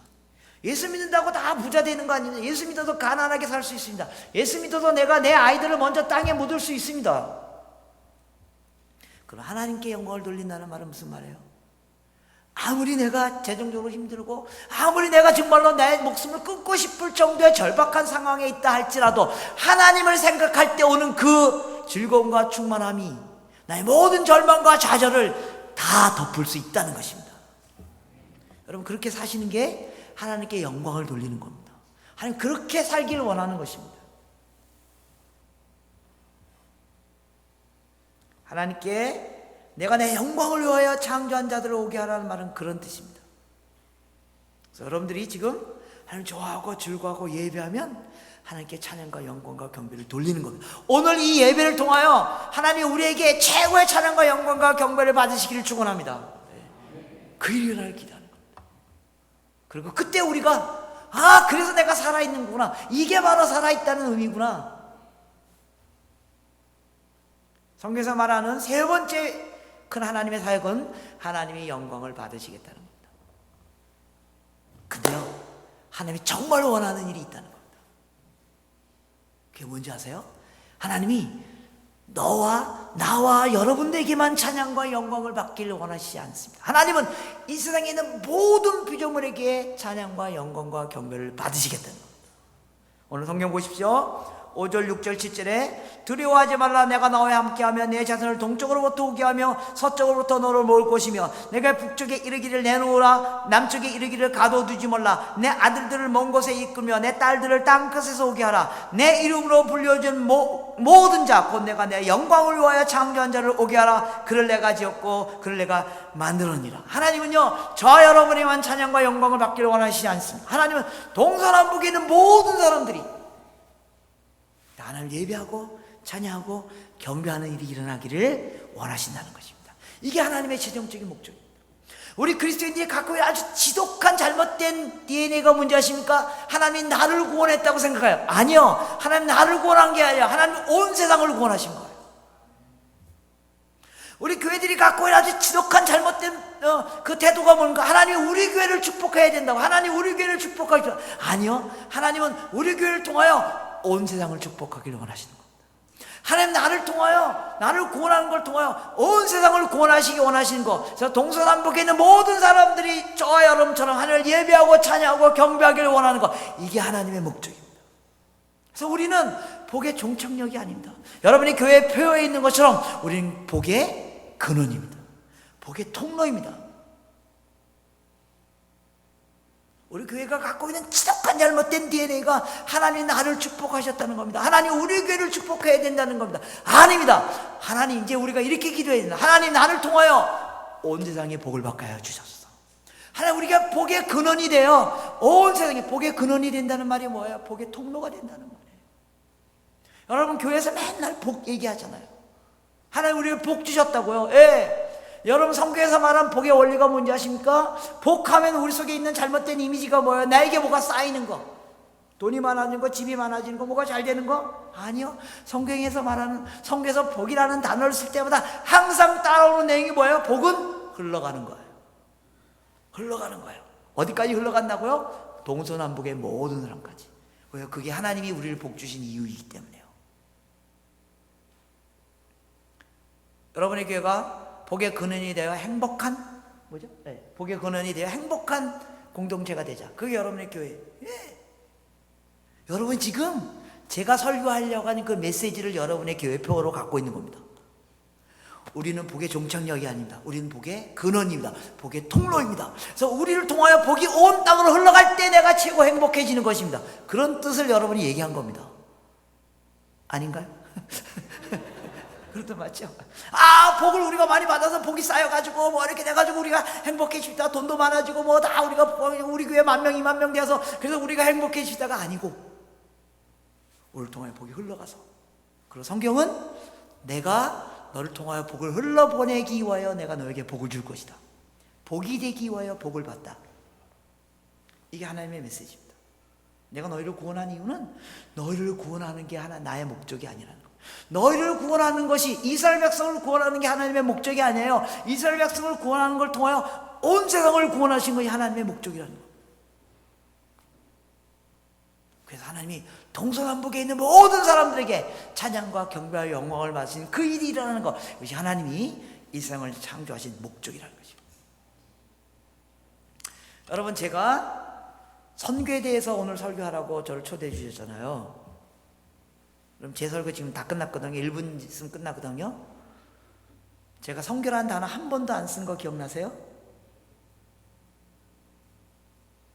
예수 믿는다고 다 부자 되는 거 아닙니다. 예수 믿어도 가난하게 살 수 있습니다. 예수 믿어도 내가 내 아이들을 먼저 땅에 묻을 수 있습니다. 그럼 하나님께 영광을 돌린다는 말은 무슨 말이에요? 아무리 내가 재정적으로 힘들고 아무리 내가 정말로 내 목숨을 끊고 싶을 정도의 절박한 상황에 있다 할지라도 하나님을 생각할 때 오는 그 즐거움과 충만함이 나의 모든 절망과 좌절을 다 덮을 수 있다는 것입니다. 여러분, 그렇게 사시는 게 하나님께 영광을 돌리는 겁니다. 하나님 그렇게 살기를 원하는 것입니다. 하나님께 내가 내 영광을 위하여 창조한 자들을 오게 하라는 말은 그런 뜻입니다. 그래서 여러분들이 지금 하나님 좋아하고 즐거워하고 예배하면 하나님께 찬양과 영광과 경배를 돌리는 겁니다. 오늘 이 예배를 통하여 하나님이 우리에게 최고의 찬양과 영광과 경배를 받으시기를 축원합니다. 그 일을 기도하는 겁니다. 그리고 그때 우리가 그래서 내가 살아있는구나, 이게 바로 살아있다는 의미구나. 성경에서 말하는 세 번째 큰 하나님의 사역은 하나님이 영광을 받으시겠다는 겁니다. 근데요, 하나님이 정말 원하는 일이 있다는 겁니다. 그게 뭔지 아세요? 하나님이 너와 나와 여러분들에게만 찬양과 영광을 받기를 원하시지 않습니다. 하나님은 이 세상에 있는 모든 피조물에게 찬양과 영광과 경배를 받으시겠다는 겁니다. 오늘 성경 보십시오. 5절, 6절, 7절에 두려워하지 말라. 내가 너와 함께하며 내 자손을 동쪽으로부터 오게 하며 서쪽으로부터 너를 모을 것이며 내가 북쪽에 이르기를 내놓으라. 남쪽에 이르기를 가둬두지 말라. 내 아들들을 먼 곳에 이끌며 내 딸들을 땅끝에서 오게 하라. 내 이름으로 불려준 모든 자 곧 내가 내 영광을 위하여 창조한 자를 오게 하라. 그를 내가 지었고 그를 내가 만들었니라. 하나님은요, 저와 여러분에게만 찬양과 영광을 받기를 원하시지 않습니다. 하나님은 동서남북에 있는 모든 사람들이 하나님을 예배하고 찬양하고 경배하는 일이 일어나기를 원하신다는 것입니다. 이게 하나님의 최종적인 목적입니다. 우리 그리스도인들이 갖고 있는 아주 지독한 잘못된 DNA가 뭔지 아십니까? 하나님이 나를 구원했다고 생각해요. 아니요, 하나님 나를 구원한 게 아니라 하나님 온 세상을 구원하신 거예요. 우리 교회들이 갖고 있는 아주 지독한 잘못된 그 태도가 뭔가? 하나님이 우리 교회를 축복해야 된다고, 하나님 우리 교회를 축복하죠. 아니요, 하나님은 우리 교회를 통하여 온 세상을 축복하기를 원하시는 겁니다. 하나님 나를 통하여, 나를 구원하는 걸 통하여 온 세상을 구원하시기 원하시는 것. 그래서 동서남북에 있는 모든 사람들이 저와 여러분처럼 하나님을 예배하고 찬양하고 경배하기를 원하는 것, 이게 하나님의 목적입니다. 그래서 우리는 복의 종착역이 아닙니다. 여러분이 교회에 표에 있는 것처럼 우리는 복의 근원입니다. 복의 통로입니다. 우리 교회가 갖고 있는 지독한 잘못된 DNA가 하나님 나를 축복하셨다는 겁니다. 하나님 우리 교회를 축복해야 된다는 겁니다. 아닙니다. 하나님 이제 우리가 이렇게 기도해야 된다. 하나님 나를 통하여 온 세상에 복을 받게 하여 주셨소. 하나님 우리가 복의 근원이 되어 온 세상에 복의 근원이 된다는 말이 뭐예요? 복의 통로가 된다는 말이에요. 여러분 교회에서 맨날 복 얘기하잖아요. 하나님 우리를 복 주셨다고요. 예. 여러분 성경에서 말한 복의 원리가 뭔지 아십니까? 복하면 우리 속에 있는 잘못된 이미지가 뭐예요? 나에게 뭐가 쌓이는 거, 돈이 많아지는 거, 집이 많아지는 거, 뭐가 잘 되는 거? 아니요. 성경에서 말하는, 성경에서 복이라는 단어를 쓸 때마다 항상 따라오는 내용이 뭐예요? 복은 흘러가는 거예요. 흘러가는 거예요. 어디까지 흘러간다고요? 동서남북의 모든 사람까지. 왜요? 그게 하나님이 우리를 복 주신 이유이기 때문에요. 여러분의 교회가 복의 근원이 되어 행복한, 뭐죠? 네, 복의 근원이 되어 행복한 공동체가 되자. 그게 여러분의 교회예요. 예. 여러분 지금 제가 설교하려고 하는 그 메시지를 여러분의 교회표로 갖고 있는 겁니다. 우리는 복의 종착역이 아닙니다. 우리는 복의 근원입니다. 복의 통로입니다. 그래서 우리를 통하여 복이 온 땅으로 흘러갈 때 내가 최고 행복해지는 것입니다. 그런 뜻을 여러분이 얘기한 겁니다. 아닌가요? 그것도 맞죠? 복을 우리가 많이 받아서 복이 쌓여가지고 뭐 이렇게 돼가지고 우리가 행복해집다. 돈도 많아지고 뭐 다 우리가 우리 교회 10,000명 20,000명 되어서 그래서 우리가 행복해지다가 아니고 우리를 통하여 복이 흘러가서, 그리고 성경은 내가 너를 통하여 복을 흘러보내기 위하여 내가 너에게 복을 줄 것이다. 복이 되기 위하여 복을 받다. 이게 하나님의 메시지입니다. 내가 너희를 구원한 이유는 너희를 구원하는 게 나의 목적이 아니라는 거예요. 너희를 구원하는 것이, 이스라엘 백성을 구원하는 게 하나님의 목적이 아니에요. 이스라엘 백성을 구원하는 걸 통하여 온 세상을 구원하신 것이 하나님의 목적이라는 거예요. 그래서 하나님이 동서남북에 있는 모든 사람들에게 찬양과 경배와 영광을 받으신 그 일이 일어나는 것, 이것이 하나님이 이 세상을 창조하신 목적이라는 것입니다. 여러분 제가 선교에 대해서 오늘 설교하라고 저를 초대해 주셨잖아요. 그럼 제 설교 지금 다 끝났거든요. 1분 있으면 끝나거든요. 제가 선교라는 단어 한 번도 안 쓴 거 기억나세요?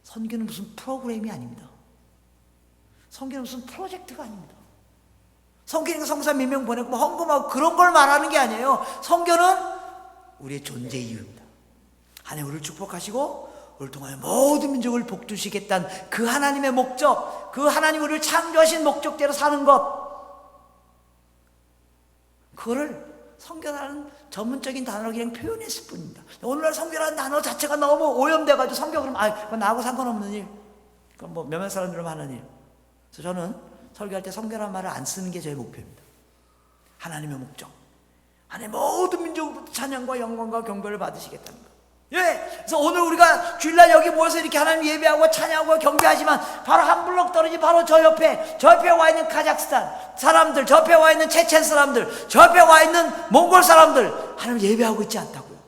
선교는 무슨 프로그램이 아닙니다. 선교는 무슨 프로젝트가 아닙니다. 선교는 성사 몇 명 보내고 헌금하고 그런 걸 말하는 게 아니에요. 선교는 우리의 존재 이유입니다. 하나님 우리를 축복하시고 우리를 통하여 모든 민족을 복주시겠다는 그 하나님의 목적, 그 하나님 우리를 창조하신 목적대로 사는 것, 그거를 선교라는 전문적인 단어로 그냥 표현했을 뿐입니다. 오늘날 선교라는 단어 자체가 너무 오염돼가지고 선교 그러면 그건 나하고 상관없는 일, 그건 뭐 몇몇 사람들만 하는 일. 그래서 저는 설교할 때 선교라는 말을 안 쓰는 게 제 목표입니다. 하나님의 목적, 하나님 모든 민족으로부터 찬양과 영광과 경배를 받으시겠다는 것. 예, 그래서 오늘 우리가 주일날 여기 모여서 이렇게 하나님 예배하고 찬양하고 경배하지만 바로 한 블록 떨어진 바로 저 옆에 와 있는 카자흐스탄 사람들, 저 옆에 와 있는 체첸 사람들, 저 옆에 와 있는 몽골 사람들 하나님 예배하고 있지 않다고요.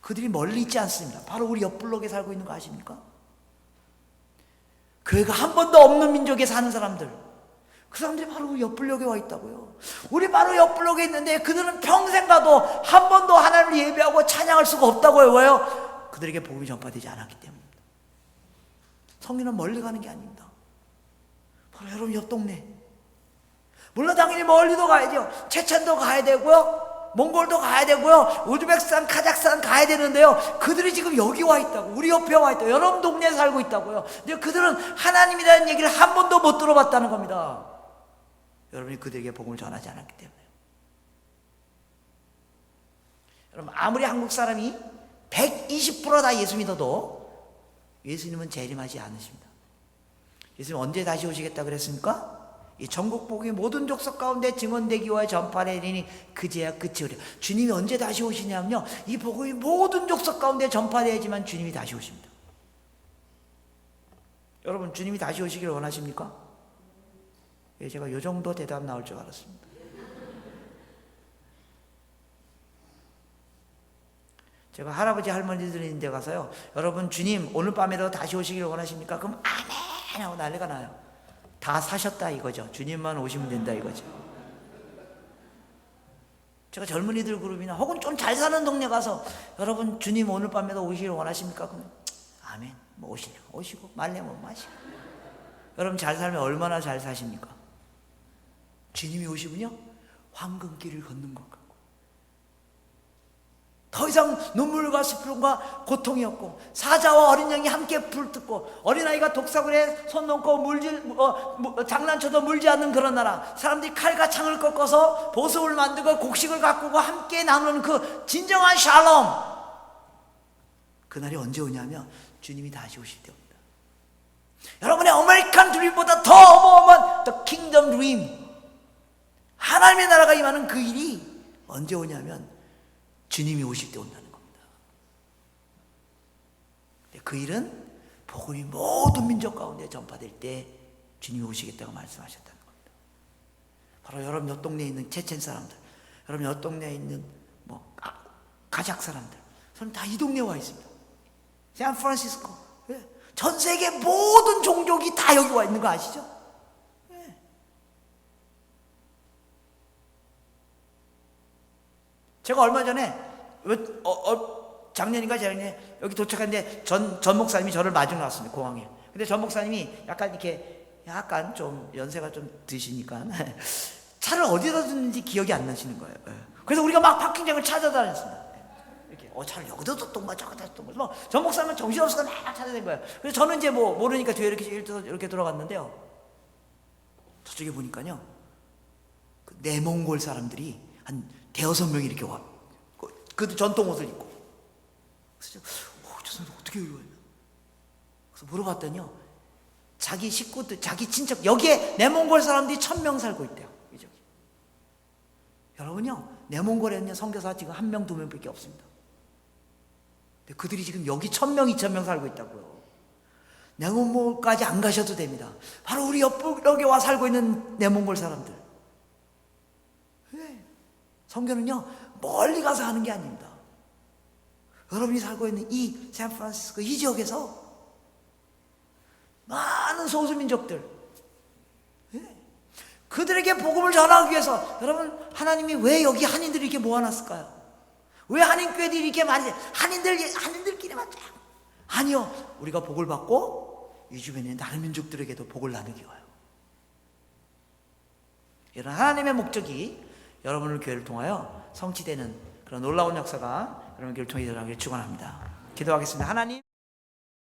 그들이 멀리 있지 않습니다. 바로 우리 옆 블록에 살고 있는 거 아십니까? 교회가 한 번도 없는 민족에 사는 사람들, 그 사람들이 바로 우리 옆블록에 와 있다고요. 우리 바로 옆블록에 있는데 그들은 평생 가도 한 번도 하나님을 예배하고 찬양할 수가 없다고요. 왜요? 그들에게 복음이 전파되지 않았기 때문입니다. 성경은 멀리 가는 게 아닙니다. 바로 여러분 옆 동네, 물론 당연히 멀리도 가야죠. 체첸도 가야 되고요, 몽골도 가야 되고요, 우즈베키스탄, 카자흐스탄 가야 되는데요, 그들이 지금 여기 와 있다고, 우리 옆에 와 있다고, 여러분 동네에 살고 있다고요. 근데 그들은 하나님이라는 얘기를 한 번도 못 들어봤다는 겁니다. 여러분이 그들에게 복음을 전하지 않았기 때문에. 여러분 아무리 한국 사람이 120% 다 예수 믿어도 예수님은 재림하지 않으십니다. 예수님 언제 다시 오시겠다 그랬습니까? 이 전국 복음이 모든 족속 가운데 증언되기와 전파되리니 그제야 끝이 오리라. 주님이 언제 다시 오시냐면요, 이 복음이 모든 족속 가운데 전파되야지만 주님이 다시 오십니다. 여러분 주님이 다시 오시기를 원하십니까? 예, 제가 요 정도 대답 나올 줄 알았습니다. 제가 할아버지 할머니들 있는 데 가서요, 여러분 주님 오늘 밤에도 다시 오시기를 원하십니까? 그럼 아멘 하고 난리가 나요. 다 사셨다 이거죠. 주님만 오시면 된다 이거죠. 제가 젊은이들 그룹이나 혹은 좀 잘 사는 동네 가서 여러분 주님 오늘 밤에도 오시기를 원하십니까? 그러면 아멘, 뭐 오시고 말려면 마시고. 여러분 잘 살면 얼마나 잘 사십니까? 주님이 오시면요 황금길을 걷는 것 같고, 더 이상 눈물과 슬픔과 고통이 없고, 사자와 어린 양이 함께 불뜯고, 어린아이가 독사굴에 손 놓고 장난쳐도 물지 않는 그런 나라, 사람들이 칼과 창을 꺾어서 보석을 만들고 곡식을 가꾸고 함께 나누는 그 진정한 샬롬, 그날이 언제 오냐면 주님이 다시 오실 때 옵니다. 여러분의 아메리칸 드림보다 더 어마어마한 The Kingdom Dream, 하나님의 나라가 임하는 그 일이 언제 오냐면 주님이 오실 때 온다는 겁니다. 그 일은 복음이 모든 민족 가운데 전파될 때 주님이 오시겠다고 말씀하셨다는 겁니다. 바로 여러분 옆 동네에 있는 체첸 사람들, 여러분 옆 동네에 있는 가작 사람들, 저는 다 이 동네에 와 있습니다. 샌프란시스코, 전 세계 모든 종족이 다 여기 와 있는 거 아시죠? 제가 얼마 전에 작년인가 재작년에 여기 도착했는데 전 목사님이 저를 마중 나왔습니다, 공항에. 근데 전 목사님이 약간 좀 연세가 좀 드시니까 차를 어디다 뒀는지 기억이 안 나시는 거예요. 그래서 우리가 막 파킹장을 찾아다녔습니다. 이렇게 차를 여기다 뒀던가 저기다 뒀던가. 전 목사님은 정신없어서 막 찾아낸 거예요. 그래서 저는 이제 모르니까 뒤에 이렇게 들어갔는데요, 저쪽에 보니까요 그 내몽골 사람들이 한 대여섯 명이 이렇게 와. 그 전통 옷을 입고. 그래서 저 사람들 어떻게 여기 와 있나? 그래서 물어봤더니요, 자기 식구들, 자기 친척, 여기에 내몽골 사람들이 1000명 살고 있대요. 여러분요, 내몽골에는요 선교사 지금 1명, 2명밖에 없습니다. 근데 그들이 지금 여기 1000명, 2000명 살고 있다고요. 내몽골까지 안 가셔도 됩니다. 바로 우리 옆에 와 살고 있는 내몽골 사람들. 선교는요 멀리 가서 하는 게 아닙니다. 여러분이 살고 있는 이 샌프란시스코 이 지역에서 많은 소수민족들, 그들에게 복음을 전하기 위해서 여러분 하나님이 왜 여기 한인들을 이렇게 모아놨을까요? 왜 한인교회들이 이렇게 많이 한인들끼리만 쫙 아니요 우리가 복을 받고 이 주변에 다른 민족들에게도 복을 나누기 위하여 이런 하나님의 목적이 여러분을 교회를 통하여 성취되는 그런 놀라운 역사가 여러분 교회를 통해 일어나기를 축원합니다. 기도하겠습니다. 하나님